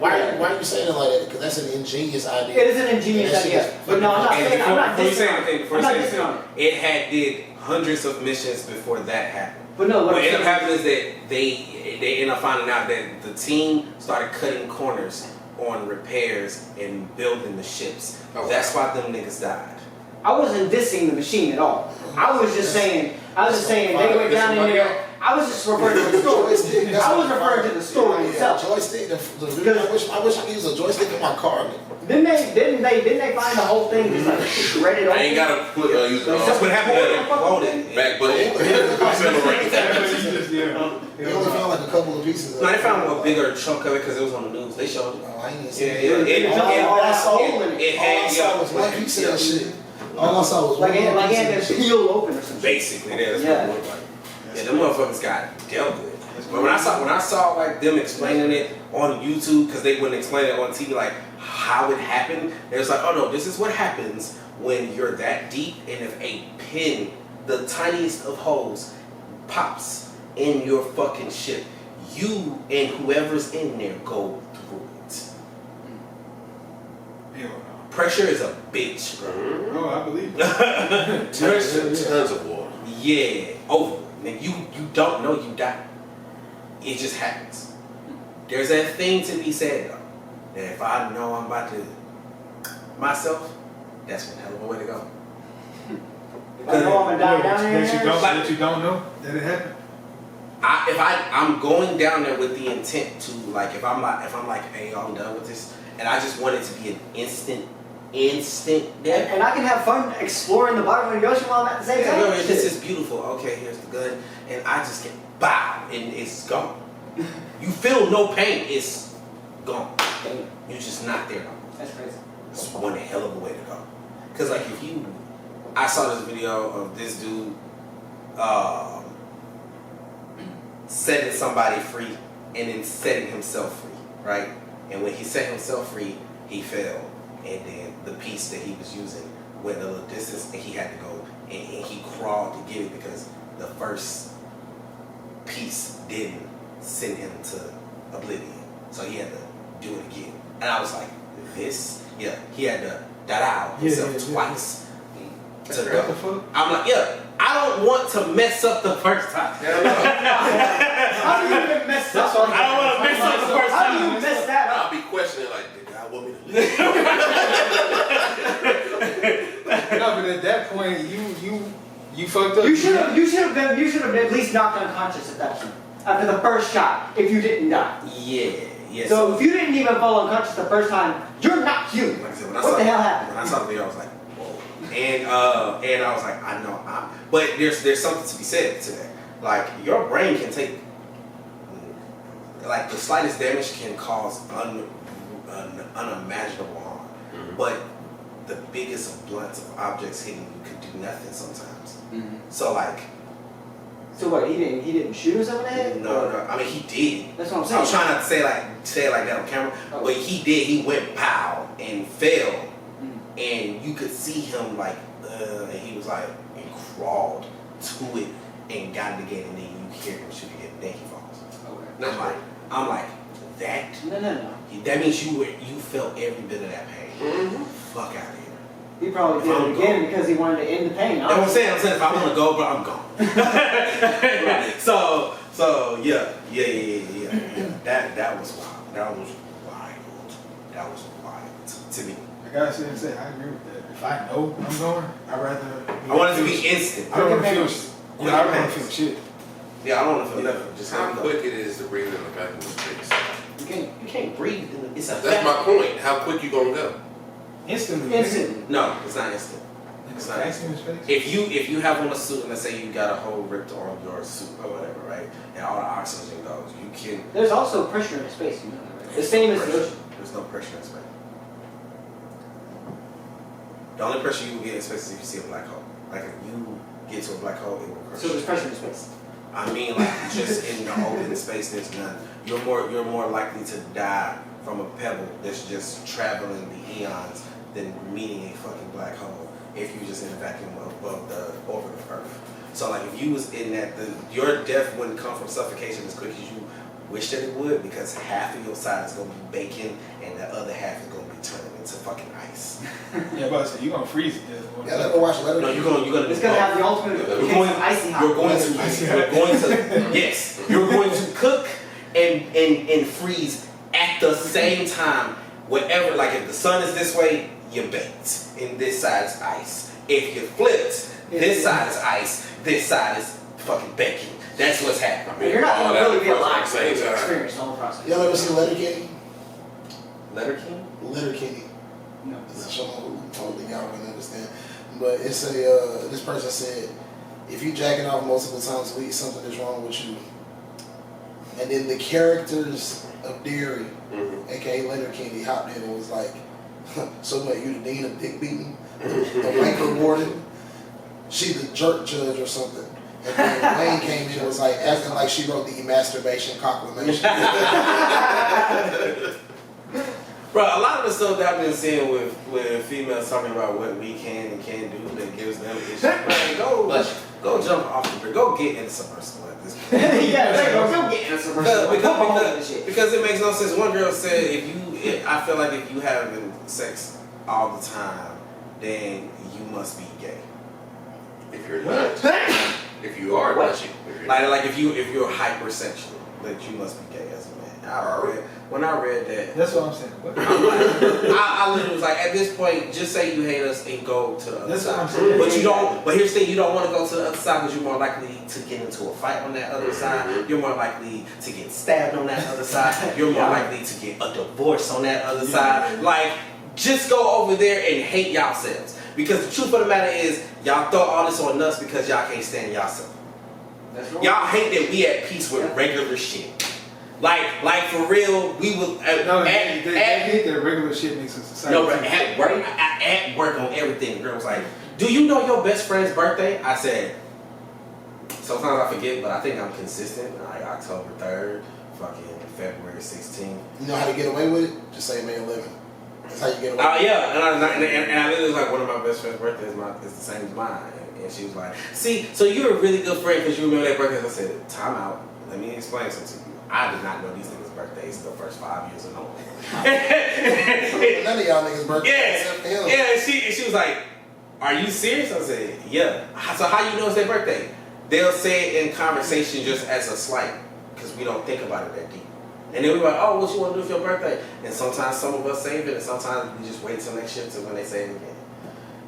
Speaker 6: Why are you saying it like that? Because that's an ingenious idea.
Speaker 3: It is an ingenious
Speaker 6: That shit
Speaker 3: idea.
Speaker 6: is
Speaker 3: But no, I'm not
Speaker 4: And
Speaker 3: saying, I'm not
Speaker 4: before you
Speaker 3: dissing
Speaker 4: say
Speaker 3: on
Speaker 4: anything,
Speaker 3: it.
Speaker 4: before
Speaker 3: I'm
Speaker 4: you
Speaker 3: not
Speaker 4: say
Speaker 3: dissing on
Speaker 4: anything,
Speaker 3: it.
Speaker 4: it had did hundreds of missions before that happened.
Speaker 3: But no,
Speaker 4: What
Speaker 3: what I'm
Speaker 4: ended up
Speaker 3: saying,
Speaker 4: happening is that they ended up finding out that the team started cutting corners on repairs and building the ships.
Speaker 5: Oh,
Speaker 4: That's why them niggas died.
Speaker 3: I wasn't dissing the machine at all. I was just saying they went down in there. I was just referring to the story. I was referring to the story itself.
Speaker 6: Joystick. I wish I could use a joystick in my car.
Speaker 3: Didn't they find the whole thing just like shredded
Speaker 5: I
Speaker 3: open?
Speaker 5: ain't gotta put use
Speaker 4: That's what happened when it exploded.
Speaker 5: back button. Accelerate.
Speaker 6: They only found like a couple of pieces. Of
Speaker 4: No, they found a bigger chunk of it because it was on the news. They showed it.
Speaker 6: Oh, I ain't even seen
Speaker 4: Yeah,
Speaker 6: it. All I saw was one piece of
Speaker 4: yeah.
Speaker 6: that shit. All I saw was one
Speaker 3: Like it
Speaker 6: piece
Speaker 3: had
Speaker 6: of
Speaker 3: been
Speaker 6: that shit.
Speaker 3: peeled open or something.
Speaker 4: Basically, that's
Speaker 3: Yeah.
Speaker 4: what it looked like. Yeah, them motherfuckers got dealt with. But when I saw like them explaining it on YouTube, because they wouldn't explain it on TV, like how it happened, it was like, oh no, this is what happens when you're that deep, and if a pin, the tiniest of holes, pops in your fucking ship, you and whoever's in there go through it.
Speaker 2: Hell no.
Speaker 4: Pressure is a bitch.
Speaker 2: Oh, I believe it.
Speaker 5: Tons of water.
Speaker 4: Yeah, over. And you don't know you die. It just happens. There's that thing to be said though. That if I know I'm about to myself, that's one hell of a way to go.
Speaker 3: If I know I'm gonna die down there.
Speaker 2: That you don't know that it happened.
Speaker 4: I'm going down there with the intent to like if I'm like, hey, I'm done with this, and I just want it to be an instant death.
Speaker 3: And I can have fun exploring the bottom of the ocean while I'm at the same
Speaker 4: Yeah,
Speaker 3: time.
Speaker 4: no, this is beautiful. Okay, here's the gun, and I just get bow, and it's gone. You feel no pain. It's gone. You're just not there no more.
Speaker 3: That's crazy.
Speaker 4: It's one hell of a way to go. Because like I saw this video of this dude setting somebody free and then setting himself free, right? And when he set himself free, he fell, and then the piece that he was using went a little distance, and he had to go and he crawled to get it because the first piece didn't send him to oblivion, so he had to do it again. And I was like, this, yeah, he had to out himself twice to go. I'm like, yeah, I don't want to mess up the first time.
Speaker 3: How do you even mess up?
Speaker 4: I don't want to mess up the first
Speaker 3: How do
Speaker 4: time.
Speaker 3: you mess that up?
Speaker 5: I'll be questioning like, did God want me to live?
Speaker 2: No, but at that point, you fucked up.
Speaker 3: You should have at least knocked unconscious at that point. After the first shot, if you didn't die.
Speaker 4: Yeah.
Speaker 3: So if you didn't even fall unconscious the first time, you're not human.
Speaker 4: Like I said,
Speaker 3: What the hell happened?
Speaker 4: When I saw the video, I was like, whoa. And I was like, I know, but there's something to be said to that. Like your brain can take, like the slightest damage can cause unimaginable harm.
Speaker 5: Mm-hmm.
Speaker 4: But the biggest of blunts of objects hitting you could do nothing sometimes.
Speaker 3: Mm-hmm.
Speaker 4: So like.
Speaker 3: So what? He didn't shoot himself in the head?
Speaker 4: No. I mean, he did.
Speaker 3: That's what I'm
Speaker 4: I
Speaker 3: saying.
Speaker 4: was trying not to say it like that on camera, but he did. He went pow and fell, and you could see him like, and he was like, and crawled to it and got it again, and then you hear him shoot again, and then he falls.
Speaker 3: Okay.
Speaker 4: I'm like that.
Speaker 3: No.
Speaker 4: That means you felt every bit of that pain.
Speaker 5: Mm-hmm.
Speaker 4: Fuck out of here.
Speaker 3: He probably did it again because he wanted to end the pain.
Speaker 4: That's what I'm saying. If I want to go, bro, I'm gone.
Speaker 3: Right.
Speaker 4: So yeah. That was wild. That was wild to me.
Speaker 2: I gotta say, I agree with that. If I know I'm going, I'd rather.
Speaker 4: I want it to be instant.
Speaker 2: I don't want to feel shit. Yeah, I don't want to feel shit.
Speaker 4: Yeah, I don't want to feel nothing. Just
Speaker 5: How
Speaker 4: let me go.
Speaker 5: quick it is to breathe in a vacuum space.
Speaker 4: You can't breathe. It's a
Speaker 5: That's my point. How quick you gonna go?
Speaker 2: Instantly.
Speaker 3: Instantly.
Speaker 4: No, it's not instant. It's not instant. If you have on a suit and let's say you got a hole ripped on your suit or whatever, right, and all the oxygen goes, you can.
Speaker 3: There's also pressure in space, you know that, right? The same as the ocean.
Speaker 4: There's no pressure in space. The only pressure you will get in space is if you see a black hole. Like if you get to a black hole, it will crush
Speaker 3: So
Speaker 4: you.
Speaker 3: there's pressure in space.
Speaker 4: I mean, like just in the open space, there's none. You're more likely to die from a pebble that's just traveling the eons than meeting a fucking black hole if you just in a vacuum above the orbit of Earth. So like if you was in that, your death wouldn't come from suffocation as quick as you wish that it would, because half of your side is gonna be bacon and the other half is gonna be turning into fucking ice.
Speaker 2: Yeah, but I said you gonna freeze it.
Speaker 6: Yeah, let me watch Letter.
Speaker 4: No, you're gonna.
Speaker 3: It's gonna have the ultimate
Speaker 4: You're
Speaker 3: case
Speaker 4: going,
Speaker 3: of icy hot.
Speaker 4: you're going to yes, you're going to cook and freeze at the same time. Whatever, like if the sun is this way, you're baked, and this side is ice. If you flipped, this side is ice, this side is fucking baking. That's what's happening.
Speaker 3: You're not
Speaker 5: all
Speaker 3: gonna
Speaker 5: that
Speaker 3: really be
Speaker 5: at
Speaker 3: alive
Speaker 5: the
Speaker 3: to
Speaker 5: same time.
Speaker 3: experience the whole process.
Speaker 6: Y'all ever seen Letterkenny?
Speaker 4: Letterkenny?
Speaker 6: Letterkenny.
Speaker 3: No.
Speaker 6: It's a show who totally y'all wouldn't understand. But it's a this person said, if you jacking off multiple times a week, something is wrong with you. And then the characters of Derry, aka Letterkenny, hopped in and was like, so what, you the dean of dick beating? The ranker warden? She the jerk judge or something. And then Wayne came in and was like acting like she wrote the masturbation proclamation.
Speaker 4: Bro, a lot of the stuff that I've been seeing with females talking about what we can and can't do that gives them issues. Man, go jump off the bridge. Go get in the submersible at this point.
Speaker 3: Yeah, there you go. Go get in a submersible.
Speaker 4: Because it makes no sense. One girl said I feel like if you having sex all the time, then you must be gay.
Speaker 5: If you're not, if you are, not you.
Speaker 4: Like if you're hypersexual, that you must be gay as a man. When I read that,
Speaker 2: That's what I'm saying. What?
Speaker 4: I literally was like, at this point, just say you hate us and go to the other
Speaker 2: That's what
Speaker 4: side.
Speaker 2: I'm saying.
Speaker 4: But you don't. But here's the thing: you don't want to go to the other side because you're more likely to get into a fight on that other side. You're more likely to get stabbed on that other side. You're more likely to get a divorce on that other side. Like, just go over there and hate yourselves. Because the truth of the matter is, y'all throw all this on us because y'all can't stand yourself.
Speaker 3: That's right.
Speaker 4: Y'all hate that we at peace with regular shit. Like for real, we would.
Speaker 2: No, they hate that regular shit makes us society.
Speaker 4: No, but at work on everything, the girl was like, "Do you know your best friend's birthday?" I said, "Sometimes I forget, but I think I'm consistent. Like October 3rd, fucking February 16th."
Speaker 6: You know how to get away with it? Just say May 11th. That's how you get away
Speaker 4: Oh
Speaker 6: with it.
Speaker 4: yeah, and I literally was like, one of my best friend's birthdays is the same as mine, and she was like, "See, so you're a really good friend because you remember that birthday." I said, "Time out. Let me explain something to you. I did not know these niggas' birthdays the first 5 years of knowing."
Speaker 6: None of y'all niggas' birthdays except for him.
Speaker 4: Yeah, and she was like, "Are you serious?" I said, "Yeah." So how you know it's their birthday? They'll say it in conversation just as a slight, because we don't think about it that deep. And then we're like, "Oh, what you want to do for your birthday?" And sometimes some of us save it, and sometimes we just wait till next year to when they say it again.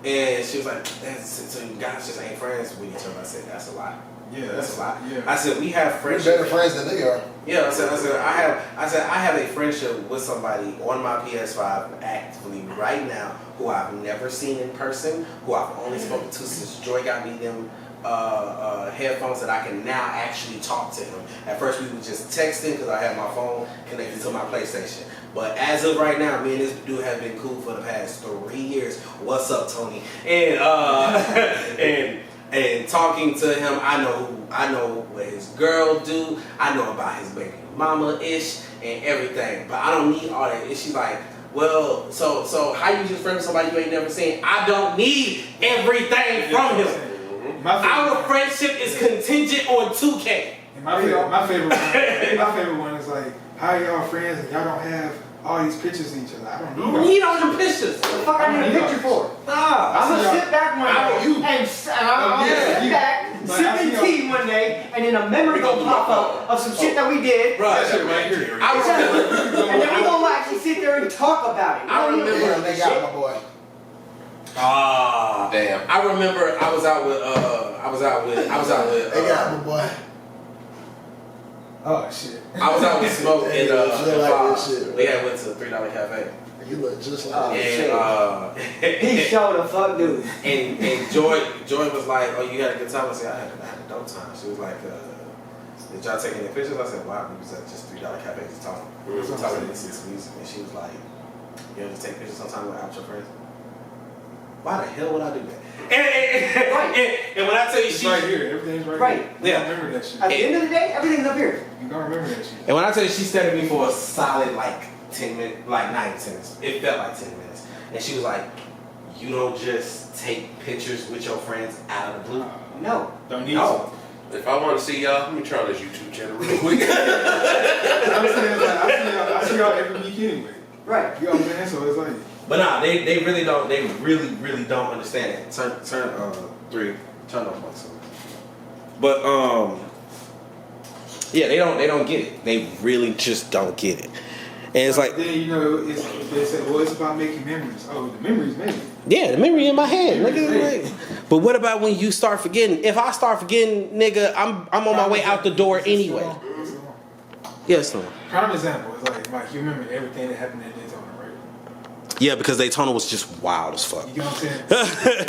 Speaker 4: And she was like, "So you guys just ain't friends with each other?" I said, "That's a lie."
Speaker 2: Yeah,
Speaker 4: That's a lot.
Speaker 2: Yeah.
Speaker 4: I said we have
Speaker 6: We're
Speaker 4: friendships.
Speaker 6: better friends than they are.
Speaker 4: Yeah, I have a friendship with somebody on my PS5 actively right now who I've never seen in person, who I've only spoken to since Joy got me them headphones that I can now actually talk to him. At first we were just texting because I had my phone connected to my PlayStation. But as of right now, me and this dude have been cool for the past 3 years. What's up, Tony? And and talking to him, I know what his girl do. I know about his baby mama ish and everything. But I don't need all that. And she's like, "Well, so how you just friend with somebody you ain't never seen?" I don't need everything from him. Our friendship is contingent on 2K.
Speaker 2: And my favorite one is like, how y'all friends and y'all don't have all these pictures of each other? I don't
Speaker 4: You need all the pictures.
Speaker 3: What the fuck I need a picture for?
Speaker 4: Nah.
Speaker 3: I'm gonna sit back one day and I'm gonna sit back, sipping tea one day, and then a memory gonna pop up of some shit that we did.
Speaker 4: Bro,
Speaker 2: That shit right here.
Speaker 3: And then we gonna actually sit there and talk about it.
Speaker 4: I remember
Speaker 6: Yeah, they got my boy.
Speaker 5: Damn.
Speaker 4: I remember I was out with
Speaker 6: They got my boy.
Speaker 2: Oh shit.
Speaker 4: I was out with Smoke and
Speaker 6: Yeah, you like
Speaker 4: Bob.
Speaker 6: this shit.
Speaker 4: We had went to the $3 cafe.
Speaker 6: You look just like
Speaker 3: He showed a fuck dude.
Speaker 4: and Joy was like, "Oh, you had a good time?" I said, I had a dope time. She was like, "Did y'all take any pictures?" I said, "Wow, we was at just $3 cafe just talking. We were talking and listening to music." And she was like, "You ever just take pictures sometime without your friends?" Why the hell would I do that? And when I tell you
Speaker 2: It's
Speaker 4: she
Speaker 2: right here. Everything's right
Speaker 3: Right.
Speaker 2: here.
Speaker 4: Yeah.
Speaker 2: You remember that shit.
Speaker 3: At the end of the day, everything's up here.
Speaker 2: You gonna remember that shit.
Speaker 4: And when I tell you she stared at me for a solid like 10 minutes, like 9 minutes, it felt like 10 minutes. And she was like, "You don't just take pictures with your friends out of the blue?"
Speaker 3: No.
Speaker 2: Don't need
Speaker 4: No.
Speaker 5: If I want to see y'all, let me try this YouTube channel real quick.
Speaker 2: to. I'm saying, like, I see y'all every week anyway.
Speaker 3: Right.
Speaker 2: You know what I'm saying? So it's like,
Speaker 4: But nah, they really don't. They really don't understand it. Turn 3. Turn off one. But yeah, they don't get it. They really just don't get it. And it's like,
Speaker 2: then you know, they say, well, it's about making memories. Oh, the memories made.
Speaker 4: yeah, the memory in my head,
Speaker 2: Memory
Speaker 4: nigga.
Speaker 2: made.
Speaker 4: But what about when you start forgetting? If I start forgetting, nigga, I'm on my way out the door anyway. Yes, no.
Speaker 2: Prime example is like, Mike, you remember everything that happened at Daytona, right?
Speaker 4: Yeah, because Daytona was just wild as fuck.
Speaker 2: You know what I'm saying?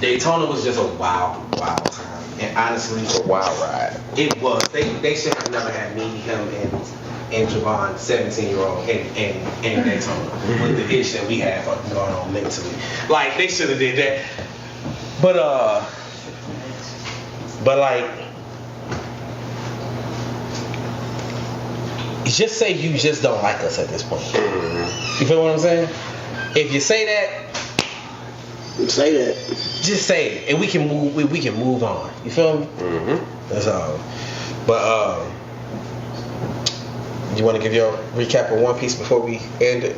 Speaker 4: Daytona was just a wild time. And honestly,
Speaker 5: A wild ride.
Speaker 4: it was. They should have never had me, him, and Javon, 17-year-old, in Daytona with the issue that we have going on mentally. Like, they should have did that. But like, just say you just don't like us at this point. You feel what I'm saying? If you say that,
Speaker 6: Say that.
Speaker 4: just say it, and we can move on. You feel me?
Speaker 5: Mm-hmm.
Speaker 4: That's all. But you want to give your recap of One Piece before we end it?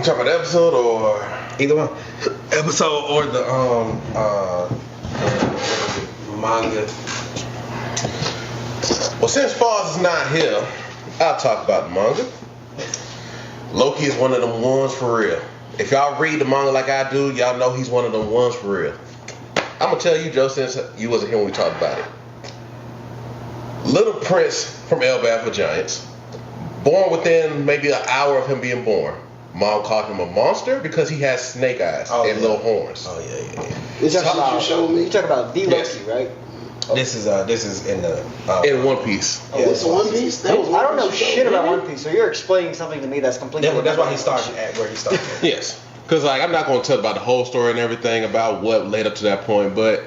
Speaker 5: Talk about the episode or
Speaker 4: Either one, episode or the manga.
Speaker 5: well, since Foz is not here, I'll talk about the manga. Loki is one of them ones for real. If y'all read the manga like I do, y'all know he's one of them ones for real. I'm gonna tell you, Joe, since you wasn't here when we talked about it. Little Prince from Elbaf for Giants, born within maybe an hour of him being born. Mom called him a monster because he has snake eyes and little horns.
Speaker 4: Oh yeah.
Speaker 6: This is what you showed me.
Speaker 3: You talking about D-Loki,
Speaker 5: Yes.
Speaker 3: right?
Speaker 4: This is in the
Speaker 5: In One Piece.
Speaker 6: Oh, it's a One Piece? That was
Speaker 3: I don't know
Speaker 6: One Piece
Speaker 3: shit
Speaker 6: show,
Speaker 3: about
Speaker 6: man.
Speaker 3: One Piece, so you're explaining something to me that's completely.
Speaker 4: That's why he started at where he started.
Speaker 5: Yes. Because, like, I'm not going to tell about the whole story and everything about what led up to that point, but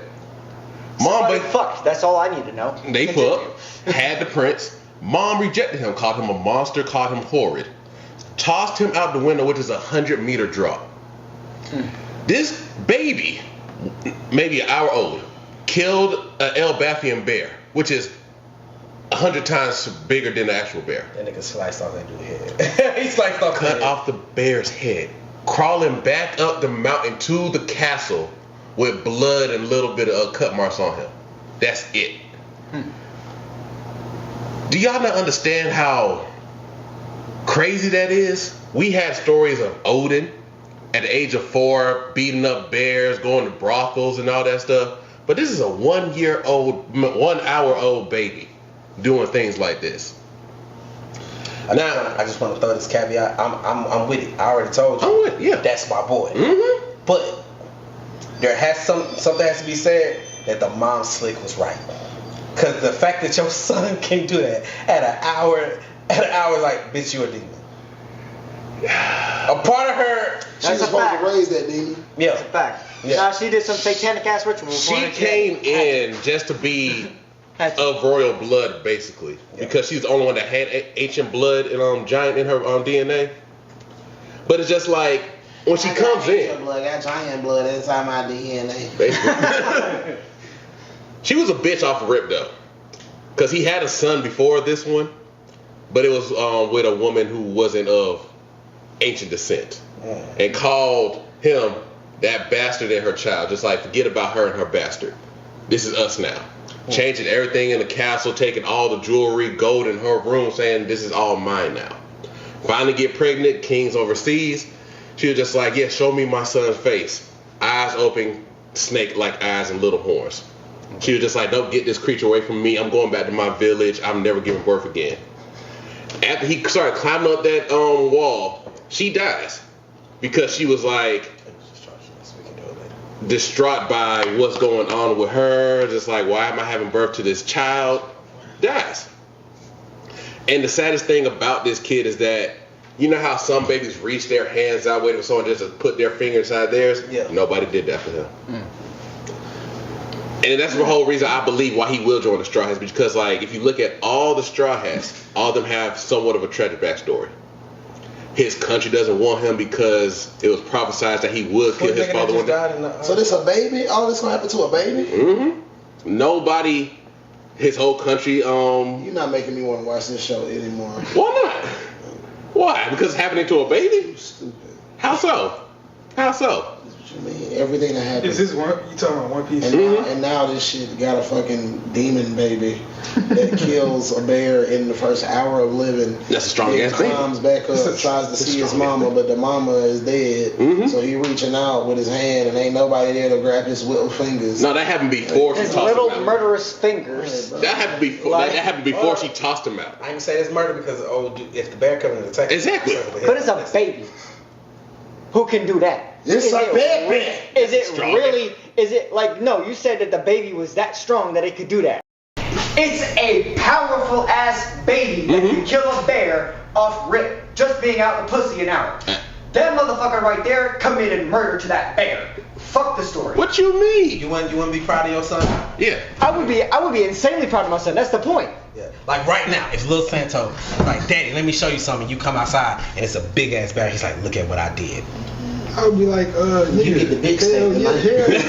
Speaker 5: Mom,
Speaker 3: Fuck, that's all I need to know.
Speaker 5: they fucked, had the prince. Mom rejected him, called him a monster, called him horrid. Tossed him out the window, which is a 100-meter drop. This baby, maybe an hour old, killed an Elbathian bear, which is 100 times bigger than the actual bear.
Speaker 4: That nigga sliced off that dude's head. He sliced off
Speaker 5: Cut off the bear's head, crawling back up the mountain to the castle with blood and a little bit of cut marks on him. That's it. Do y'all not understand how crazy that is? We had stories of Odin at the age of 4 beating up bears, going to brothels and all that stuff. But this is a 1 hour old baby doing things like this.
Speaker 4: Now, I just want to throw this caveat. I'm with it. I already told you.
Speaker 5: I'm with it, yeah.
Speaker 4: That's my boy.
Speaker 5: Mm-hmm.
Speaker 4: But there has something has to be said that the mom slick was right. Cause the fact that your son can do that at an hour, like, bitch, you a demon. A part of her,
Speaker 6: She was
Speaker 3: That's a
Speaker 6: supposed
Speaker 3: fact.
Speaker 6: to raise that demon.
Speaker 3: That's a fact.
Speaker 4: Yeah.
Speaker 3: Nah, she did some satanic ass ritual.
Speaker 5: She came in just to be of royal blood, basically, because she's the only one that had ancient blood and giant in her DNA. But it's just like when she comes in,
Speaker 6: Got giant blood inside my DNA.
Speaker 5: basically, she was a bitch off the rip though, because he had a son before this one, but it was with a woman who wasn't of ancient descent, and called him that bastard and her child. Just like, forget about her and her bastard. This is us now. Changing everything in the castle, taking all the jewelry, gold in her room, saying this is all mine now. Finally get pregnant, kings overseas. She was just like, yeah, show me my son's face. Eyes open, snake-like eyes and little horns. She was just like, don't get this creature away from me. I'm going back to my village. I'm never giving birth again. After he started climbing up that wall, she dies. Because she was like, distraught by what's going on with her, just like, why am I having birth to this child? Dies. And the saddest thing about this kid is that, you know how some babies reach their hands out waiting for someone just to put their finger inside theirs?
Speaker 4: Yeah.
Speaker 5: Nobody did that for him. And that's the whole reason I believe why he will join the Straw Hats, because, like, if you look at all the Straw Hats, all of them have somewhat of a tragic backstory. His country doesn't want him because it was prophesied that he would kill his father one day.
Speaker 6: So this a baby? All this gonna happen to a baby?
Speaker 5: Mm-hmm. Nobody, his whole country.
Speaker 6: You're not making me want to watch this show anymore.
Speaker 5: Why not? Why? Because it's happening to a baby?
Speaker 6: You stupid.
Speaker 5: How so? How so?
Speaker 6: That's what you mean. Everything that happened.
Speaker 2: Is this one? You talking about One Piece?
Speaker 6: And now this shit got a fucking demon baby that kills a bear in the first hour of living.
Speaker 5: That's a strong
Speaker 6: He
Speaker 5: ass baby.
Speaker 6: climbs back up, tries to see his mama, but the mama is dead.
Speaker 5: Mhm.
Speaker 6: So he reaching out with his hand, and ain't nobody there to grab his little fingers.
Speaker 5: No, that happened before she
Speaker 3: His
Speaker 5: tossed
Speaker 3: little
Speaker 5: him out.
Speaker 3: murderous fingers.
Speaker 5: That happened before.
Speaker 3: Like-
Speaker 5: that happened before she tossed him out.
Speaker 4: I ain't say it's murder because if the bear coming to attack you,
Speaker 5: Exactly.
Speaker 3: But it's a baby. Who can do that?
Speaker 6: It's a baby.
Speaker 3: Is it
Speaker 5: Strong.
Speaker 3: really? Is it like, no, you said that the baby was that strong that it could do that. It's a powerful ass baby that can kill a bear off rip, just being out the pussy an hour. That motherfucker right there committed murder to that bear. Fuck the story.
Speaker 5: What you mean?
Speaker 4: You wouldn't be proud of your son?
Speaker 5: Yeah.
Speaker 3: I would be insanely proud of my son. That's the point.
Speaker 4: Yeah. Like right now, if Lil Santo, like, Daddy, let me show you something. You come outside and it's a big ass bear. He's like, look at what I did.
Speaker 2: I would be like, nigga,
Speaker 6: get the big
Speaker 2: hell
Speaker 6: steak,
Speaker 2: yeah,
Speaker 6: man.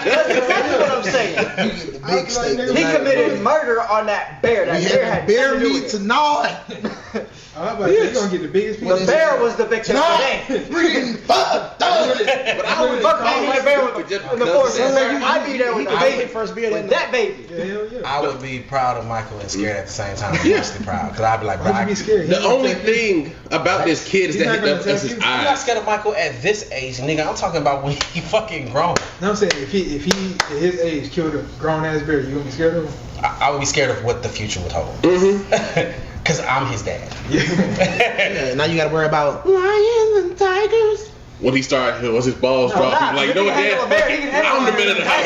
Speaker 3: That's exactly what I'm saying.
Speaker 6: You get the
Speaker 2: I'd be
Speaker 6: big steak.
Speaker 2: like,
Speaker 3: He committed murder on that bear. That
Speaker 6: We
Speaker 3: bear
Speaker 6: had
Speaker 3: had
Speaker 6: bear
Speaker 3: nothing to do
Speaker 6: meat
Speaker 3: with it.
Speaker 6: tonight.
Speaker 2: I'm about to say, you gonna get the biggest piece.
Speaker 3: The bear was the victim today.
Speaker 6: Freaking fuck.
Speaker 4: But I would
Speaker 3: Fuck me, my bear with
Speaker 4: just
Speaker 3: in the
Speaker 4: because
Speaker 3: forest.
Speaker 4: of that.
Speaker 3: I'd be there with the baby
Speaker 6: first beer
Speaker 3: with that baby.
Speaker 2: Yeah, hell yeah.
Speaker 4: I would be proud of Michael and scared at the same time. Honestly proud, because I'd be like, bro,
Speaker 2: Why'd you be scared?
Speaker 5: The only thing about this kid is
Speaker 2: He's
Speaker 5: that
Speaker 2: not gonna
Speaker 5: that's
Speaker 2: attack
Speaker 5: his
Speaker 2: you.
Speaker 4: I'm not
Speaker 5: eyes.
Speaker 4: scared of Michael at this age, nigga. I'm talking about when he fucking grown.
Speaker 2: No, I'm saying if he at his age killed a grown ass bear, you gonna be scared of him?
Speaker 4: I would be scared of what the future would hold.
Speaker 5: Mm-hmm.
Speaker 4: Because I'm his dad.
Speaker 6: Yeah, now you gotta worry about lions and tigers.
Speaker 5: When he started, once his balls dropped, he was like, you know what, Dad? I'm the man of the house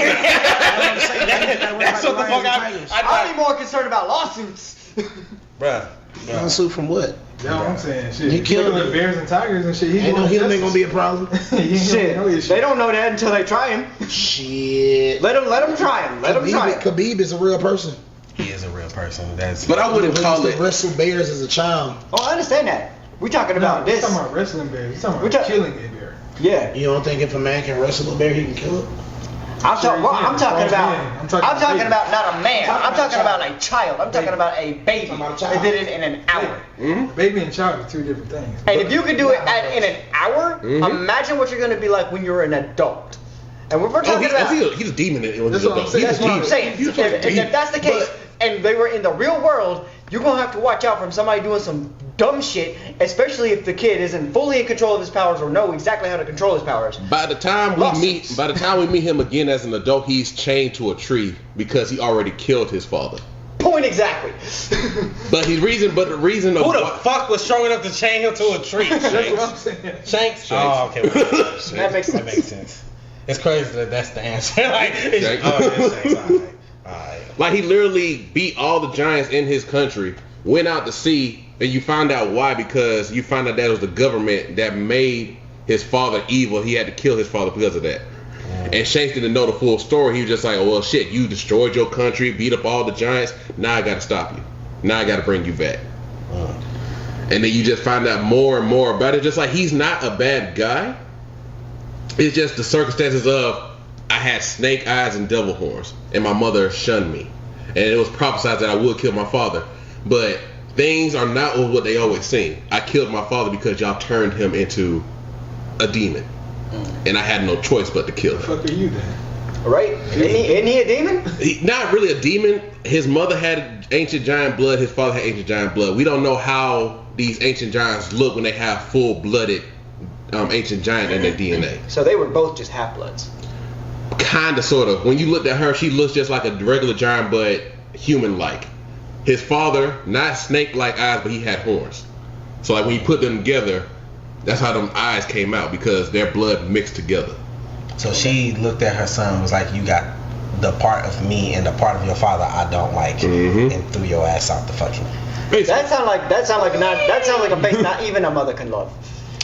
Speaker 5: now.
Speaker 3: That's I'd be more concerned about lawsuits.
Speaker 4: Bruh.
Speaker 6: Lawsuit from what?
Speaker 2: That's what I'm saying. Shit.
Speaker 6: He killed
Speaker 2: the
Speaker 6: him.
Speaker 2: bears and tigers and shit.
Speaker 6: Ain't no healing ain't gonna be a problem.
Speaker 3: Shit, they don't know that until they try him.
Speaker 6: Shit.
Speaker 3: Let them try him. Let them try him.
Speaker 6: Khabib is a real person.
Speaker 4: He is a real person. That's.
Speaker 5: But I wouldn't call
Speaker 6: He used
Speaker 5: it.
Speaker 6: to wrestle bears as a child.
Speaker 3: Oh, I understand that. We're talking about
Speaker 2: We're
Speaker 3: this.
Speaker 2: talking about wrestling bears. We're talking
Speaker 3: We're
Speaker 2: about
Speaker 3: ta-
Speaker 2: killing a bear.
Speaker 3: Yeah.
Speaker 6: You don't think if a man can wrestle a bear, he can kill it?
Speaker 3: I'm talking about.
Speaker 2: I'm
Speaker 3: I'm
Speaker 2: talking
Speaker 3: talking
Speaker 2: about
Speaker 3: about not a man. I'm talking about a child. I'm talking about a baby
Speaker 6: Talking about a child.
Speaker 3: that did it in an hour.
Speaker 5: Mhm.
Speaker 2: Baby and child are two different things.
Speaker 3: And if you can do it in an hour,
Speaker 5: Mhm.
Speaker 3: imagine what you're going to be like when you're an adult. And we're talking about.
Speaker 5: He's a demon.
Speaker 2: That's what I'm saying.
Speaker 3: That's what I'm saying.
Speaker 5: He's a fucking
Speaker 3: If
Speaker 5: demon.
Speaker 3: that's the case, and they were in the real world, you're gonna have to watch out from somebody doing some dumb shit, especially if the kid isn't fully in control of his powers or know exactly how to control his powers.
Speaker 5: By the time we meet him again as an adult, he's chained to a tree because he already killed his father.
Speaker 3: Point exactly.
Speaker 5: But the reason of
Speaker 4: Who the
Speaker 5: why-
Speaker 4: fuck was strong enough to chain him to a tree?
Speaker 2: That's what I'm
Speaker 4: Shanks.
Speaker 2: saying.
Speaker 4: Shanks.
Speaker 5: Shanks.
Speaker 4: Oh, okay.
Speaker 3: That makes sense.
Speaker 4: That makes sense. It's crazy that that's the answer. Like, it's,
Speaker 5: Shanks.
Speaker 4: it's Shanks. All right.
Speaker 5: Like he literally beat all the giants in his country, went out to sea, and you find out why, because you find out that it was the government that made his father evil. He had to kill his father because of that. And Shanks didn't know the full story. He was just like, oh, well, shit, you destroyed your country, beat up all the giants. Now I got to stop you. Now I got to bring you back. And then you just find out more and more about it. Just like he's not a bad guy. It's just the circumstances of I had snake eyes and devil horns, and my mother shunned me. And it was prophesied that I would kill my father. But things are not what they always seem. I killed my father because y'all turned him into a demon. And I had no choice but to kill
Speaker 2: The
Speaker 5: him.
Speaker 2: fuck are you then?
Speaker 3: Right? Isn't he a demon?
Speaker 5: Not really a demon. His mother had ancient giant blood. His father had ancient giant blood. We don't know how these ancient giants look when they have full-blooded ancient giant in their DNA.
Speaker 3: So they were both just half-bloods.
Speaker 5: Kinda, sort of. When you looked at her, she looks just like a regular giant, but human-like. His father, not snake-like eyes, but he had horns. So like when you put them together, that's how them eyes came out, because their blood mixed together.
Speaker 4: So she looked at her son and was like, you got the part of me and the part of your father I don't like,
Speaker 5: Mhm.
Speaker 4: and threw your ass out the fucking.
Speaker 3: That sounds like a face not even a mother can love,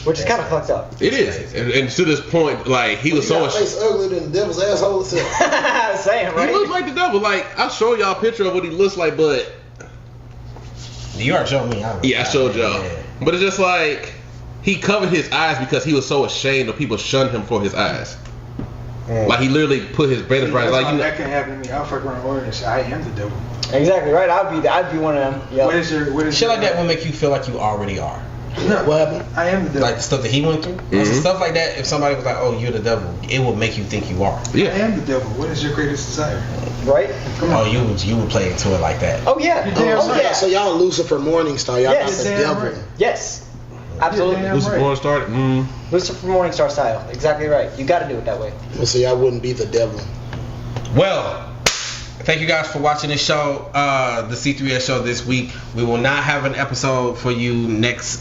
Speaker 3: which is kind of fucked up.
Speaker 5: It is. And to this point, like, he was so
Speaker 6: His face uglier than the devil's asshole itself.
Speaker 3: Saying,
Speaker 5: He looks
Speaker 3: right?
Speaker 5: like the devil. Like, I'll show y'all a picture of what he looks like, but
Speaker 4: You already showed me.
Speaker 5: yeah, I showed y'all.
Speaker 4: Yeah.
Speaker 5: But it's just like he covered his eyes because he was so ashamed of people shunned him for his eyes. Like he literally put his bandage right. Like you know,
Speaker 2: that can happen to me. I'll fuck around with her and say I am the devil.
Speaker 3: Exactly right. I'd be one of them. Yep.
Speaker 2: What is
Speaker 4: Shit
Speaker 2: your
Speaker 4: like that will make you feel like you already are.
Speaker 2: No,
Speaker 6: What happened?
Speaker 2: I am the devil.
Speaker 4: Like the stuff that he went through.
Speaker 5: Mhm.
Speaker 4: Stuff like that, if somebody was like, oh, you're the devil, it will make you think you are.
Speaker 2: I
Speaker 5: yeah.
Speaker 2: am the devil. What is your greatest desire?
Speaker 3: Right?
Speaker 2: Come
Speaker 4: Oh,
Speaker 2: on.
Speaker 4: you would play into it like that.
Speaker 3: Oh yeah. Oh yeah.
Speaker 6: So y'all Lucifer Morningstar, y'all
Speaker 3: Yes.
Speaker 6: not the
Speaker 2: Damn
Speaker 6: devil.
Speaker 2: right.
Speaker 3: Yes. Absolutely.
Speaker 2: Yeah,
Speaker 5: Lucifer
Speaker 2: right.
Speaker 5: Born started.
Speaker 3: Lucifer Morningstar style. Exactly right. You got to do it that way.
Speaker 6: So y'all wouldn't be the devil.
Speaker 4: Well, thank you guys for watching this show, the C3S Show this week. We will not have an episode for you next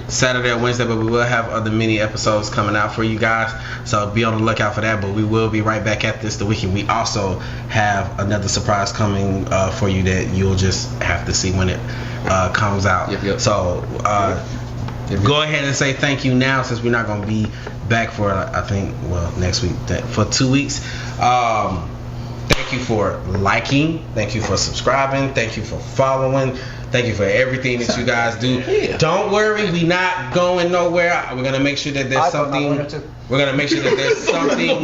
Speaker 4: Saturday or Wednesday, but we will have other mini episodes coming out for you guys. So be on the lookout for that. But we will be right back at this the weekend. We also have another surprise coming for you that you'll just have to see when it comes out.
Speaker 5: Yep.
Speaker 4: So go ahead and say thank you now, since we're not going to be back for I think next week for 2 weeks. Thank you for liking, thank you for subscribing, thank you for following, thank you for everything that you guys do.
Speaker 5: Yeah.
Speaker 4: Don't worry, we not going nowhere. We're gonna make sure that there's something. We're gonna make sure that there's something.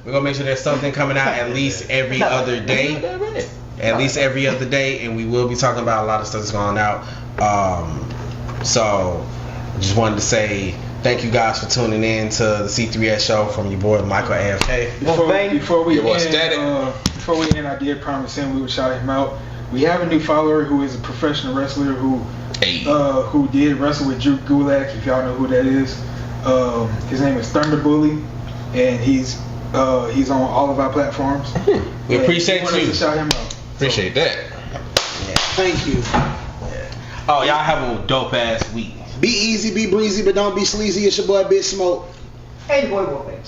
Speaker 4: We're gonna make sure there's something coming out at least every other day. At least every other day, and we will be talking about a lot of stuff that's going out. So just wanted to say thank you guys for tuning in to the C3S Show from your boy Michael AFK.
Speaker 2: Before we
Speaker 5: Your boy
Speaker 2: end,
Speaker 5: Static.
Speaker 2: I did promise him we would shout him out. We have a new follower who is a professional wrestler who did wrestle with Drew Gulak, if y'all know who that is. His name is Thunder Bully, and he's on all of our platforms.
Speaker 4: We appreciate
Speaker 2: wanted
Speaker 4: you.
Speaker 2: to shout him out.
Speaker 5: Appreciate that.
Speaker 6: Thank you.
Speaker 4: Oh, y'all have a dope ass week.
Speaker 6: Be easy, be breezy, but don't be sleazy. It's your boy Big Smoke.
Speaker 3: Hey, boy, boy.